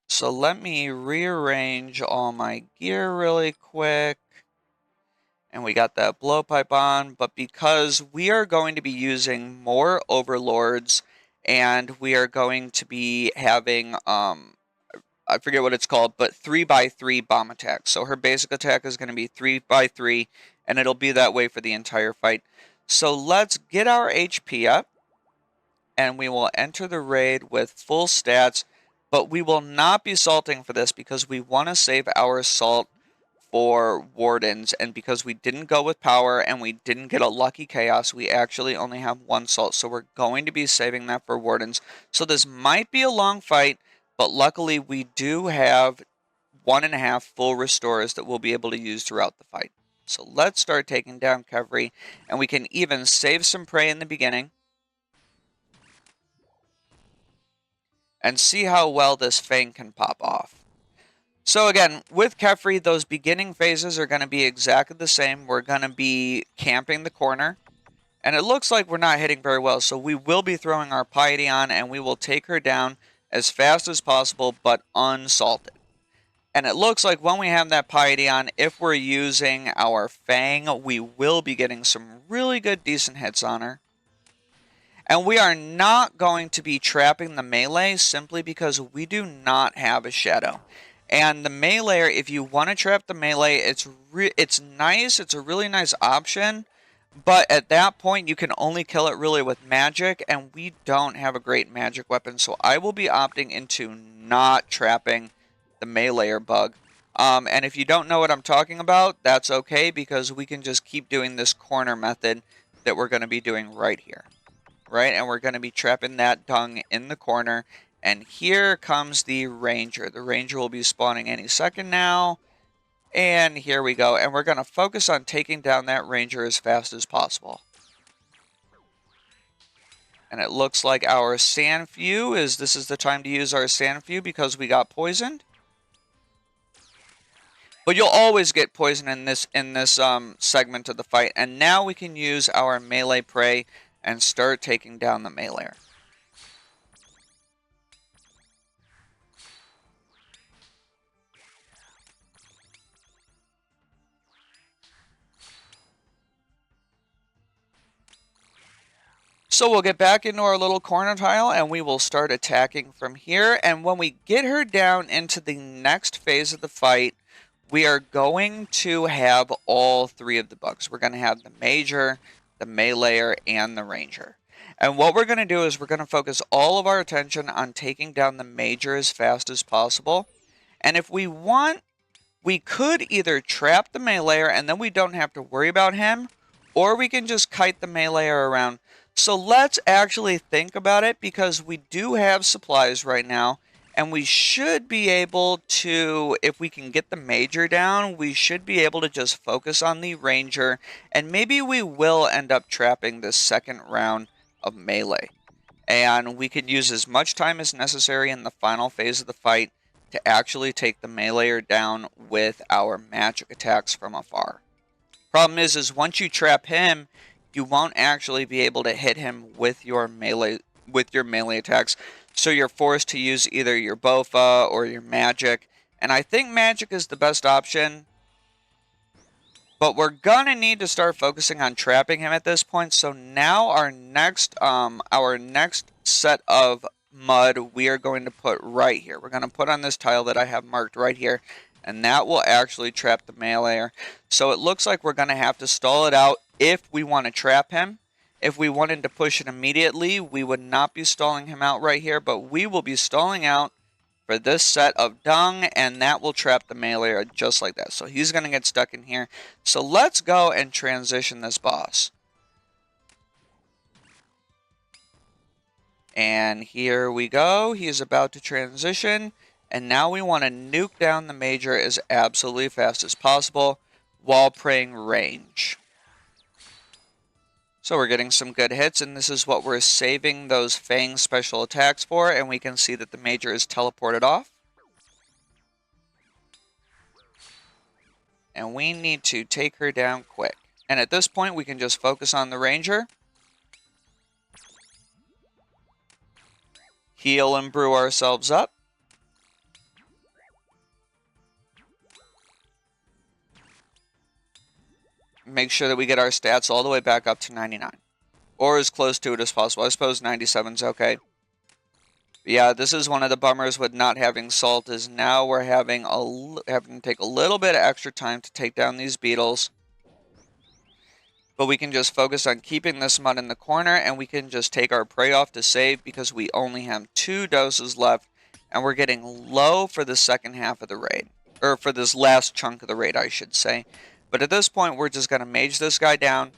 So let me rearrange all my gear really quick. And we got that blowpipe on, but because we are going to be using more overlords, and we are going to be having, I forget what it's called, but 3x3 bomb attack. So her basic attack is going to be 3x3, and it'll be that way for the entire fight. So let's get our HP up, and we will enter the raid with full stats, but we will not be salting for this because we want to save our salt for Wardens, and because we didn't go with power and we didn't get a lucky chaos, we actually only have 1 salt, so we're going to be saving that for Wardens. So this might be a long fight, but luckily we do have 1.5 full restores that we'll be able to use throughout the fight. So let's start taking down Kephri, and we can even save some prey in the beginning and see how well this Fang can pop off. So again, with Kephri, those beginning phases are going to be exactly the same. We're going to be camping the corner, And it looks like we're not hitting very well, so we will be throwing our piety on, and we will take her down as fast as possible, but unsalted. And it looks like when we have that piety on, if we're using our Fang, we will be getting some really good, decent hits on her. And we are not going to be trapping the melee simply because we do not have a shadow. And the melee, if you want to trap the melee, it's nice. It's a really nice option. But at that point, you can only kill it really with magic, and we don't have a great magic weapon. So I will be opting into not trapping the melee bug. And if you don't know what I'm talking about, that's okay, because we can just keep doing this corner method that we're going to be doing right here. Right, and we're going to be trapping that dung in the corner. And here comes the ranger. The ranger will be spawning any second now. And here we go. And we're going to focus on taking down that ranger as fast as possible. And it looks like our Sandfew this is the time to use our Sandfew because we got poisoned. But you'll always get poison in this segment of the fight. And now we can use our melee prey and start taking down the melee. So we'll get back into our little corner tile and we will start attacking from here. And when we get her down into the next phase of the fight, we are going to have all three of the bugs. We're going to have the major, the meleeer, and the ranger. And what we're going to do is we're going to focus all of our attention on taking down the major as fast as possible. And if we want, we could either trap the meleeer and then we don't have to worry about him, or we can just kite the meleeer around. So let's actually think about it, because we do have supplies right now, and we should be able to, if we can get the major down, we should be able to just focus on the ranger, and maybe we will end up trapping this second round of melee. And we could use as much time as necessary in the final phase of the fight to actually take the meleeer down with our magic attacks from afar. Problem is once you trap him, you won't actually be able to hit him with your melee attacks. So you're forced to use either your Bofa or your magic. And I think magic is the best option. But we're gonna need to start focusing on trapping him at this point. So now our next set of mud we are going to put right here. We're gonna put on this tile that I have marked right here, and that will actually trap the meleeer. So it looks like we're gonna have to stall it out if we want to trap him. If we wanted to push it immediately, we would not be stalling him out right here, but we will be stalling out for this set of dung, and that will trap the meleeer just like that. So he's going to get stuck in here. So let's go and transition this boss. And here we go. He's about to transition. And now we want to nuke down the major as absolutely fast as possible while praying range. So we're getting some good hits, and this is what we're saving those Fang special attacks for, and we can see that the major is teleported off. And we need to take her down quick. And at this point, we can just focus on the ranger. Heal and brew ourselves up. Make sure that we get our stats all the way back up to 99. Or as close to it as possible. I suppose 97 is okay. But yeah, this is one of the bummers with not having salt, is now we're having to take a little bit of extra time to take down these beetles. But we can just focus on keeping this mud in the corner, and we can just take our prey off to save because we only have 2 doses left. And we're getting low for the second half of the raid. Or for this last chunk of the raid, I should say. But at this point, we're just going to mage this guy down.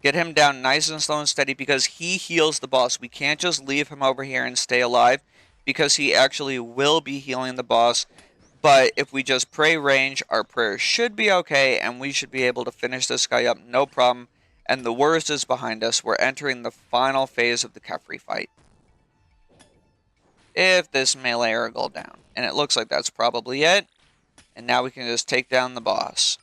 Get him down nice and slow and steady because he heals the boss. We can't just leave him over here and stay alive because he actually will be healing the boss. But if we just pray range, our prayer should be okay and we should be able to finish this guy up no problem. And the worst is behind us. We're entering the final phase of the Kephri fight. If this meleeer will go down. And it looks like that's probably it. And now we can just take down the boss.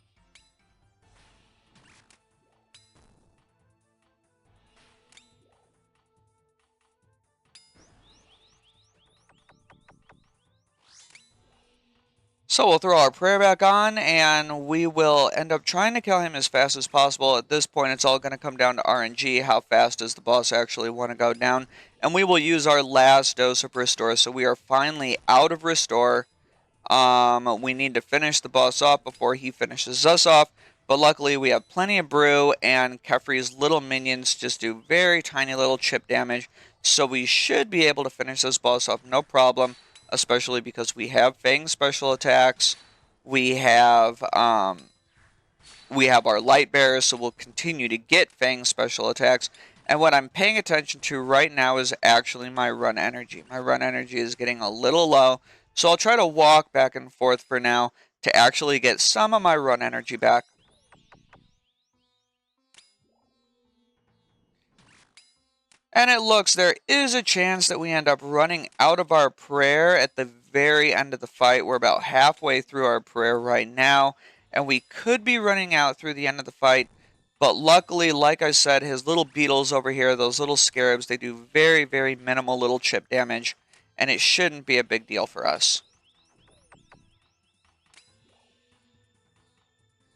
So we'll throw our prayer back on, and we will end up trying to kill him as fast as possible. At this point, it's all going to come down to RNG. How fast does the boss actually want to go down? And we will use our last dose of Restore. So we are finally out of Restore. We need to finish the boss off before he finishes us off. But luckily, we have plenty of brew, and Kephri's little minions just do very tiny little chip damage. So we should be able to finish this boss off no problem, especially because we have Fang special attacks. We have our light bearers, so we'll continue to get Fang special attacks. And what I'm paying attention to right now is actually my run energy. My run energy is getting a little low, so I'll try to walk back and forth for now to actually get some of my run energy back. And it looks there is a chance that we end up running out of our prayer at the very end of the fight. We're about halfway through our prayer right now, and we could be running out through the end of the fight. But luckily, like I said, his little beetles over here, those little scarabs, they do very, very minimal little chip damage, and it shouldn't be a big deal for us.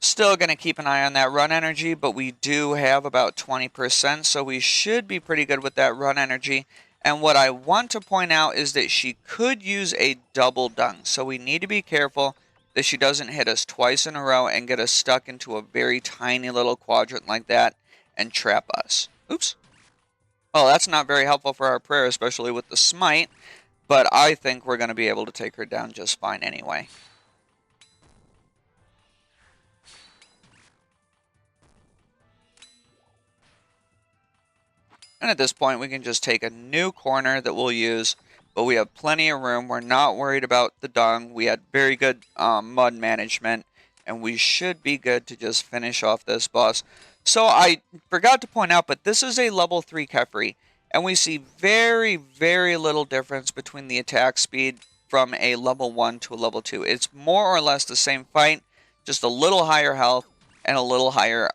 Still going to keep an eye on that run energy, but we do have about 20%, so we should be pretty good with that run energy. And what I want to point out is that she could use a double dunk, so we need to be careful that she doesn't hit us twice in a row and get us stuck into a very tiny little quadrant like that and trap us. Oops. Well, that's not very helpful for our prayer, especially with the smite, but I think we're going to be able to take her down just fine anyway. And at this point, we can just take a new corner that we'll use, but we have plenty of room. We're not worried about the dung. We had very good mud management, and we should be good to just finish off this boss. So I forgot to point out, but this is a level 3 Kephri, and we see very, very little difference between the attack speed from a level 1 to a level 2. It's more or less the same fight, just a little higher health and a little higher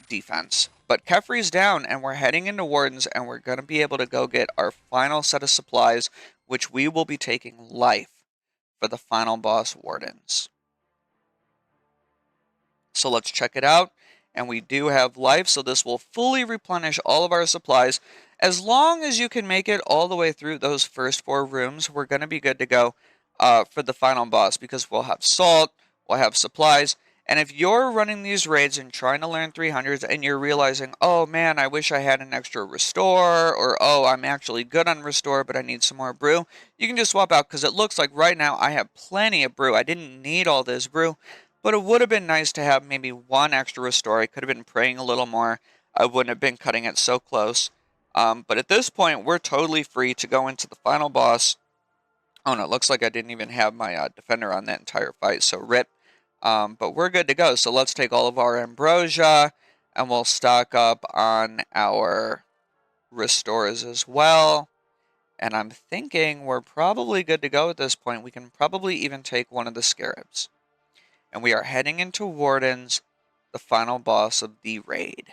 defense. But Kephri's down, and we're heading into Wardens, and we're going to be able to go get our final set of supplies, which we will be taking life for the final boss, Wardens. So let's check it out. And we do have life, so this will fully replenish all of our supplies. As long as you can make it all the way through those first 4 rooms, we're going to be good to go for the final boss, because we'll have salt, we'll have supplies. And if you're running these raids and trying to learn 300s and you're realizing, oh man, I wish I had an extra restore, or oh, I'm actually good on restore, but I need some more brew, you can just swap out, because it looks like right now I have plenty of brew. I didn't need all this brew, but it would have been nice to have maybe 1 extra restore. I could have been praying a little more. I wouldn't have been cutting it so close. But at this point, we're totally free to go into the final boss. Oh no, it looks like I didn't even have my defender on that entire fight, so rip. But we're good to go. So let's take all of our ambrosia, and we'll stock up on our restores as well. And I'm thinking we're probably good to go at this point. We can probably even take one of the scarabs. And we are heading into Wardens, the final boss of the raid.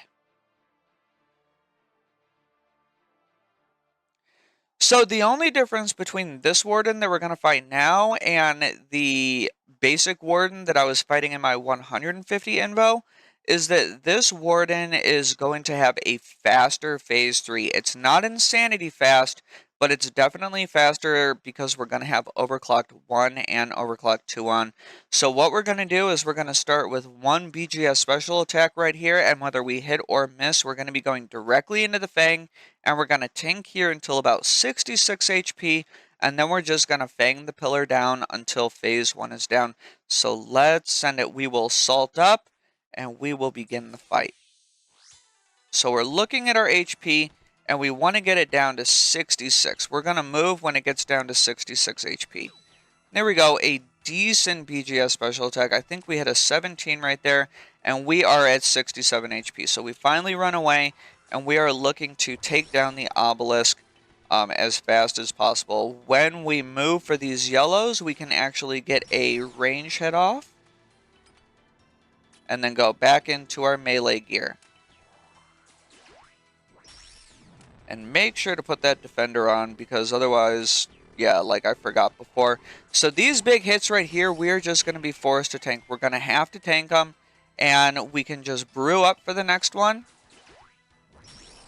So the only difference between this warden that we're going to fight now and the basic warden that I was fighting in my 150 Invo is that this warden is going to have a faster phase 3. It's not insanity fast, but it's definitely faster because we're going to have overclocked 1 and overclocked 2 on. So what we're going to do is we're going to start with 1 BGS special attack right here, and whether we hit or miss, we're going to be going directly into the Fang, and we're going to tank here until about 66 HP, and then we're just going to Fang the pillar down until phase 1 is down. So let's send it. We will salt up, and we will begin the fight. So we're looking at our HP, and we want to get it down to 66. We're going to move when it gets down to 66 HP. There we go, a decent BGS special attack. I think we had a 17 right there, and we are at 67 HP. So we finally run away, and we are looking to take down the obelisk as fast as possible. When we move for these yellows, we can actually get a range hit off, and then go back into our melee gear. And make sure to put that defender on, because otherwise Yeah, like I forgot before. So these big hits right here, we're just going to be forced to tank. We're going to have to tank them, and we can just brew up for the next one.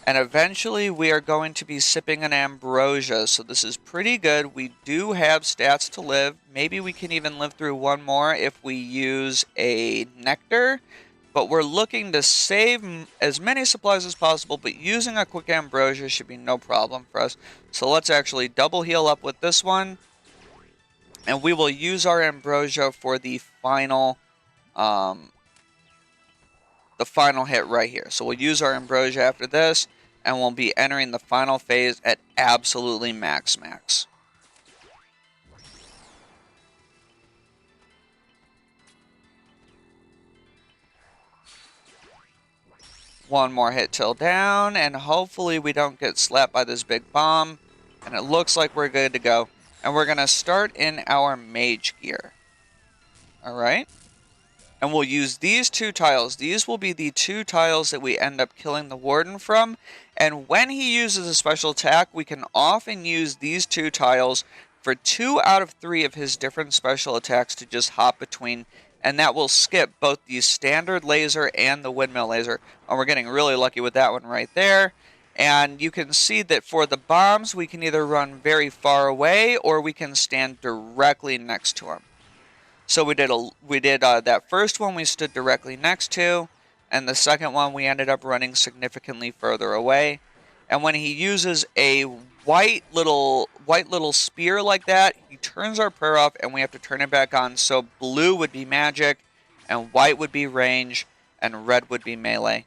And eventually we are going to be sipping an ambrosia, so this is pretty good. We do have stats to live. Maybe we can even live through one more if we use a nectar. But we're looking to save as many supplies as possible, but using a quick ambrosia should be no problem for us. So let's actually double heal up with this one. And we will use our ambrosia for the final hit right here. So we'll use our ambrosia after this, and we'll be entering the final phase at absolutely max. One more hit till down, and hopefully we don't get slapped by this big bomb. And it looks like we're good to go. And we're going to start in our mage gear. Alright. And we'll use these two tiles. These will be the two tiles that we end up killing the warden from. And when he uses a special attack, we can often use these two tiles for 2 out of 3 of his different special attacks to just hop between. And that will skip both the standard laser and the windmill laser. And we're getting really lucky with that one right there. And you can see that for the bombs, we can either run very far away or we can stand directly next to him. So we did that first one we stood directly next to, and the second one we ended up running significantly further away. And when he uses a white little spear like that, he turns our prayer off, and we have to turn it back on. So blue would be magic, and white would be range, and red would be melee.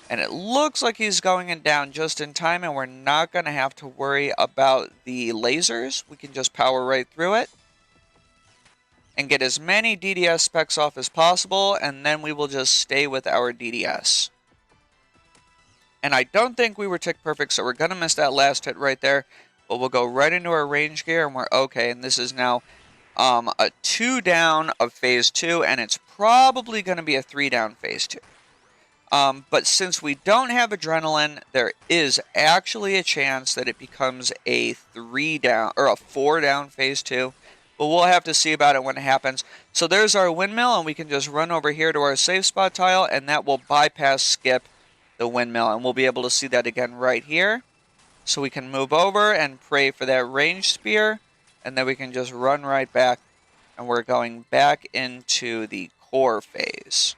And it looks like he's going down just in time, and we're not going to have to worry about the lasers. We can just power right through it and get as many DDS specs off as possible, and then we will just stay with our DDS. And I don't think we were tick perfect, so we're going to miss that last hit right there, but we'll go right into our range gear, and we're okay. And this is now a 2 down of phase 2, and it's probably going to be a 3 down phase 2. But since we don't have adrenaline, there is actually a chance that it becomes a 3 down or a 4 down phase 2. But we'll have to see about it when it happens. So there's our windmill, and we can just run over here to our safe spot tile, and that will bypass skip the windmill. And we'll be able to see that again right here. So we can move over and pray for that range spear, and then we can just run right back. And we're going back into the core phase.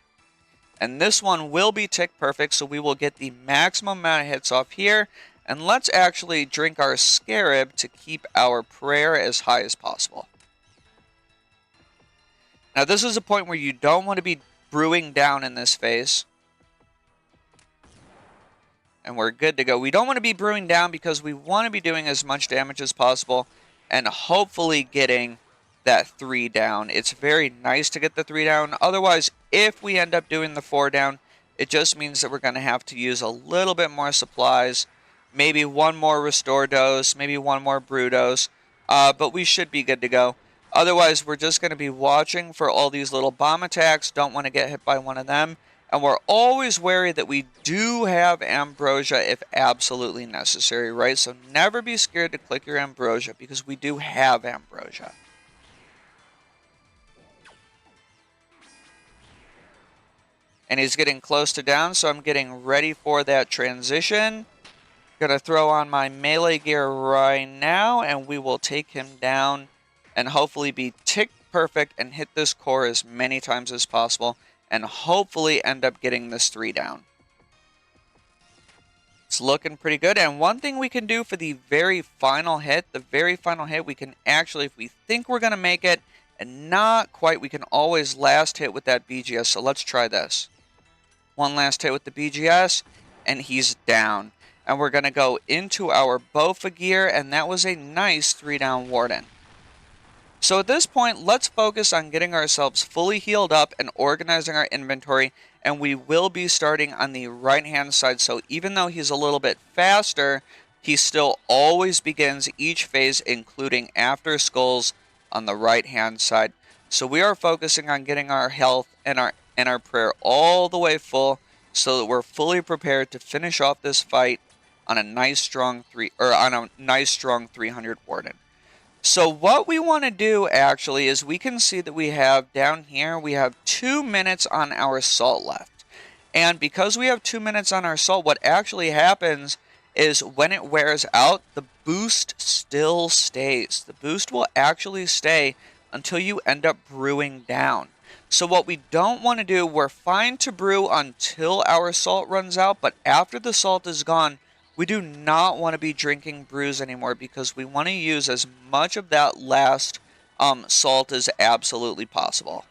And this one will be tick perfect, so we will get the maximum amount of hits off here. And let's actually drink our scarab to keep our prayer as high as possible. Now this is a point where you don't want to be brewing down in this phase. And we're good to go. We don't want to be brewing down because we want to be doing as much damage as possible and hopefully getting that 3 down. It's very nice to get the 3 down. Otherwise, if we end up doing the 4 down, it just means that we're going to have to use a little bit more supplies. Maybe one more restore dose, maybe one more brew dose. But we should be good to go. Otherwise, we're just going to be watching for all these little bomb attacks. Don't want to get hit by one of them. And we're always wary that we do have ambrosia if absolutely necessary, right? So never be scared to click your ambrosia because we do have ambrosia. And he's getting close to down, so I'm getting ready for that transition. Gonna throw on my melee gear right now, and we will take him down and hopefully be tick perfect and hit this core as many times as possible and hopefully end up getting this 3 down. It's looking pretty good. And one thing we can do for the very final hit, we can actually, if we think we're going to make it and not quite, we can always last hit with that BGS. So let's try this. One last hit with the BGS, and he's down. And we're going to go into our Bofa gear, and that was a nice 3 down Warden. So at this point, let's focus on getting ourselves fully healed up and organizing our inventory, and we will be starting on the right-hand side. So even though he's a little bit faster, he still always begins each phase, including after skulls, on the right-hand side. So we are focusing on getting our health and our prayer all the way full, so that we're fully prepared to finish off this fight on a nice strong 300 Warden. So what we want to do actually is we can see that we have down here, we have 2 minutes on our salt left. And because we have 2 minutes on our salt, what actually happens is when it wears out, the boost still stays. The boost will actually stay until you end up brewing down. So what we don't want to do, we're fine to brew until our salt runs out, but after the salt is gone, we do not want to be drinking brews anymore because we want to use as much of that last salt as absolutely possible.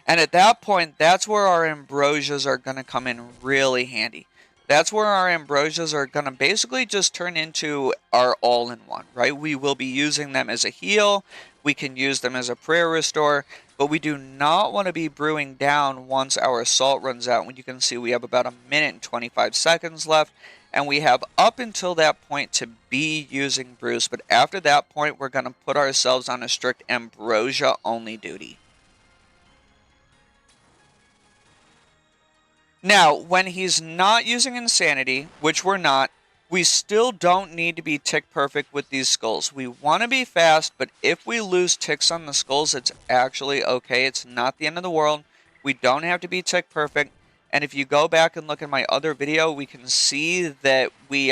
And at that point, that's where our ambrosias are going to come in really handy. That's where our ambrosias are going to basically just turn into our all-in-one, right? We will be using them as a heal. We can use them as a prayer restore, but we do not want to be brewing down once our salt runs out. When you can see we have about 1 minute and 25 seconds left, and we have up until that point to be using brews. But after that point, we're going to put ourselves on a strict ambrosia-only duty. Now, when he's not using Insanity, which we're not, we still don't need to be tick perfect with these skulls. We want to be fast, but if we lose ticks on the skulls, it's actually okay. It's not the end of the world. We don't have to be tick perfect. And if you go back and look at my other video, we can see that we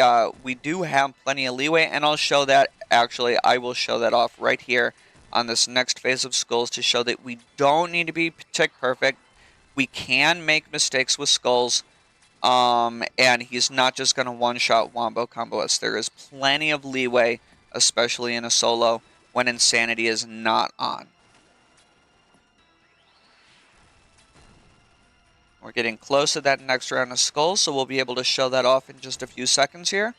do have plenty of leeway, and I'll show that. Actually, I will show that off right here on this next phase of skulls to show that we don't need to be tick perfect. We can make mistakes with skulls, and he's not just going to one-shot wombo combo us. There is plenty of leeway, especially in a solo, when Insanity is not on. We're getting close to that next round of skulls, so we'll be able to show that off in just a few seconds here.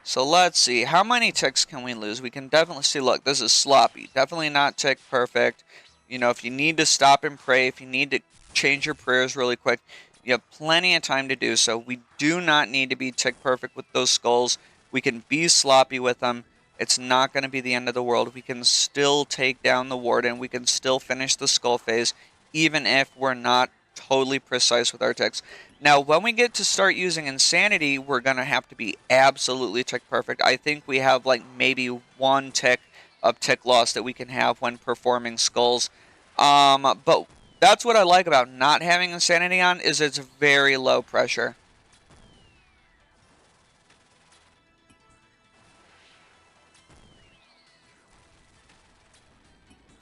So let's see, how many ticks can we lose? We can definitely see, look, this is sloppy. Definitely not tick perfect. You know, if you need to stop and pray, if you need to change your prayers really quick, you have plenty of time to do so. We do not need to be tick perfect with those skulls. We can be sloppy with them. It's not going to be the end of the world. We can still take down the Warden. We can still finish the skull phase, even if we're not totally precise with our ticks. Now, when we get to start using Insanity, we're going to have to be absolutely tick perfect. I think we have like maybe 1 tick of tick loss that we can have when performing skulls. But that's what I like about not having Insanity on, is it's very low pressure.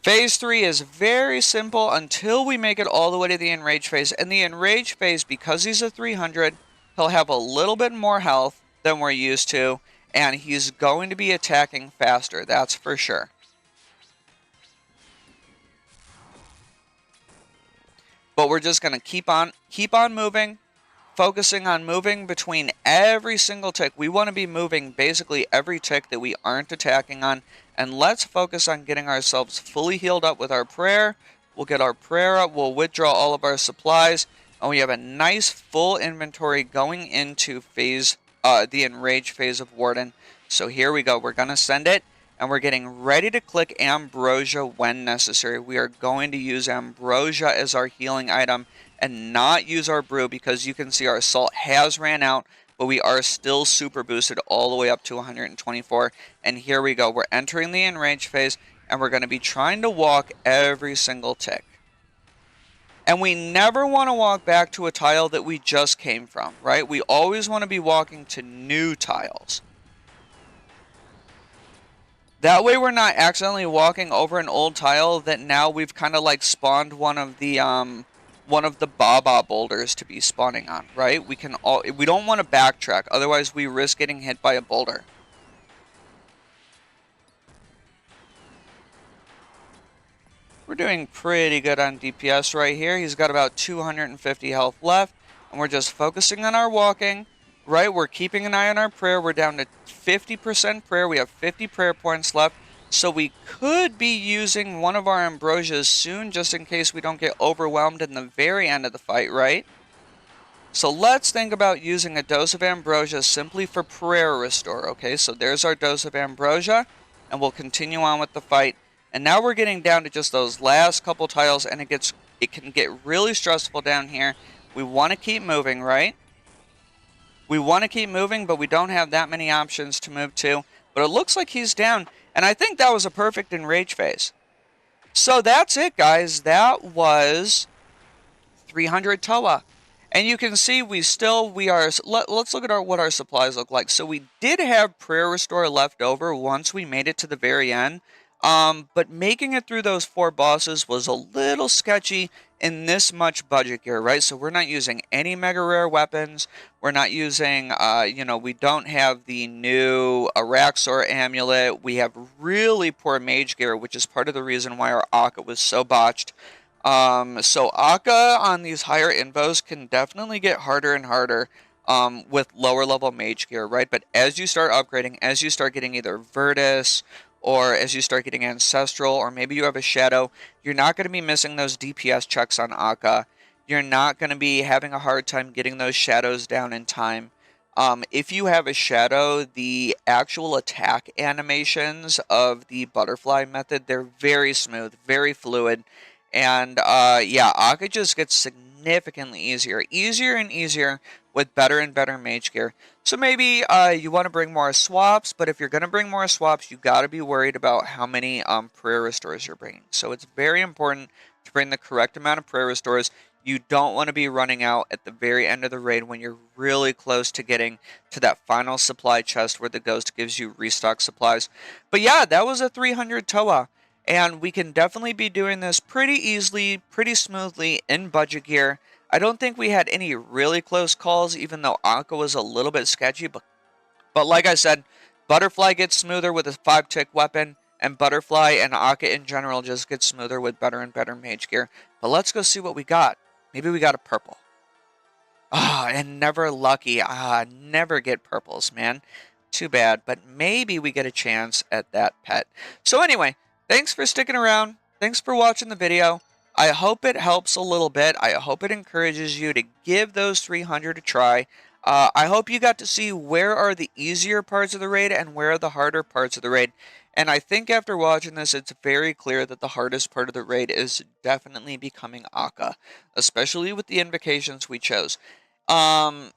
Phase 3 is very simple until we make it all the way to the Enrage phase. And the Enrage phase, because he's a 300, he'll have a little bit more health than we're used to, and he's going to be attacking faster, that's for sure. But we're just going to keep on moving, focusing on moving between every single tick. We want to be moving basically every tick that we aren't attacking on. And let's focus on getting ourselves fully healed up with our prayer. We'll get our prayer up. We'll withdraw all of our supplies. And we have a nice full inventory going into phase, the Enrage phase of Warden. So here we go. We're going to send it. And we're getting ready to click Ambrosia when necessary. We are going to use Ambrosia as our healing item and not use our brew, because you can see our salt has ran out, but we are still super boosted all the way up to 124. And here we go. We're entering the Enrage phase, and we're going to be trying to walk every single tick. And we never want to walk back to a tile that we just came from, right? We always want to be walking to new tiles. That way we're not accidentally walking over an old tile that now we've kind of like spawned one of the Baba boulders to be spawning on, right? We don't want to backtrack, otherwise we risk getting hit by a boulder. We're doing pretty good on DPS right here. He's got about 250 health left, and we're just focusing on our walking, right? We're keeping an eye on our prayer. We're down to 50% prayer. We have 50 prayer points left. So we could be using one of our ambrosias soon, just in case we don't get overwhelmed in the very end of the fight, right? So let's think about using a dose of ambrosia simply for prayer restore, okay? So there's our dose of ambrosia, and we'll continue on with the fight. And now we're getting down to just those last couple tiles, and it can get really stressful down here. We want to keep moving, right? We want to keep moving, but we don't have that many options to move to. But it looks like he's down, and I think that was a perfect Enrage phase. So that's it, guys. That was 300 TOA. And you can see we are, let's look at what our supplies look like. So we did have Prayer Restore left over once we made it to the very end. But making it through those 4 bosses was a little sketchy in this much budget gear, right? So we're not using any mega rare weapons. We're not using, we don't have the new Araxor amulet. We have really poor mage gear, which is part of the reason why our Akkha was so botched. So Akkha on these higher invos can definitely get harder and harder with lower level mage gear, right? But as you start upgrading, as you start getting either Virtus or as you start getting Ancestral, or maybe you have a Shadow, you're not going to be missing those DPS checks on Akkha. You're not going to be having a hard time getting those Shadows down in time. If you have a Shadow, the actual attack animations of the butterfly method, they're very smooth, very fluid. And yeah, Akkha just gets significantly easier and easier with better and better mage gear. So maybe you want to bring more swaps, but if you're going to bring more swaps, you got to be worried about how many prayer restores you're bringing. So it's very important to bring the correct amount of prayer restores. You don't want to be running out at the very end of the raid when you're really close to getting to that final supply chest where the ghost gives you restock supplies. But yeah, that was a 300 TOA. And we can definitely be doing this pretty easily, pretty smoothly in budget gear. I don't think we had any really close calls, even though Akkha was a little bit sketchy. But like I said, Butterfly gets smoother with a 5-tick weapon, and Butterfly and Akkha in general just get smoother with better and better mage gear. But let's go see what we got. Maybe we got a purple. And never lucky. Never get purples, man. Too bad, but maybe we get a chance at that pet. So anyway, thanks for sticking around. Thanks for watching the video. I hope it helps a little bit. I hope it encourages you to give those 300 a try. I hope you got to see where are the easier parts of the raid and where are the harder parts of the raid. And I think after watching this, it's very clear that the hardest part of the raid is definitely becoming Akkha, especially with the invocations we chose.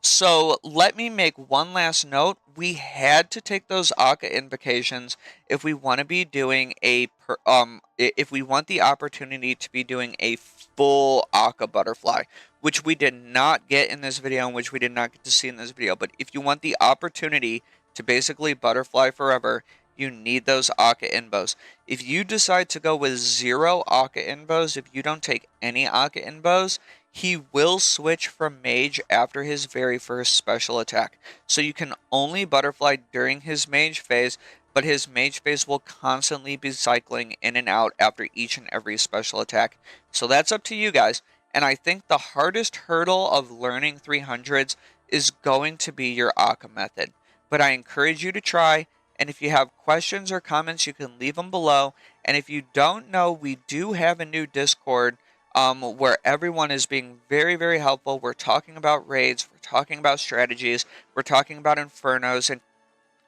So let me make one last note. We had to take those Akkha invocations if we want to be doing if we want the opportunity to be doing a full Akkha butterfly, which we did not get in this video and which we did not get to see in this video. But if you want the opportunity to basically butterfly forever, you need those Akkha invos. If you decide to go with 0 Akkha invos, if you don't take any Akkha invos, he will switch from mage after his very first special attack. So you can only butterfly during his mage phase, but his mage phase will constantly be cycling in and out after each and every special attack. So that's up to you guys. And I think the hardest hurdle of learning 300s is going to be your Akkha method. But I encourage you to try. And if you have questions or comments, you can leave them below. And if you don't know, we do have a new Discord where everyone is being very, very helpful. We're talking about raids, we're talking about strategies, we're talking about infernos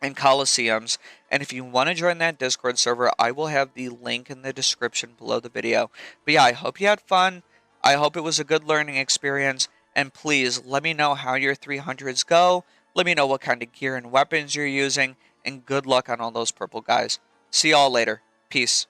and coliseums. And if you want to join that Discord server, I will have the link in the description below the video. But yeah, I hope you had fun. I hope it was a good learning experience. And please let me know how your 300s go. Let me know what kind of gear and weapons you're using. And good luck on all those purple guys. See y'all later. Peace.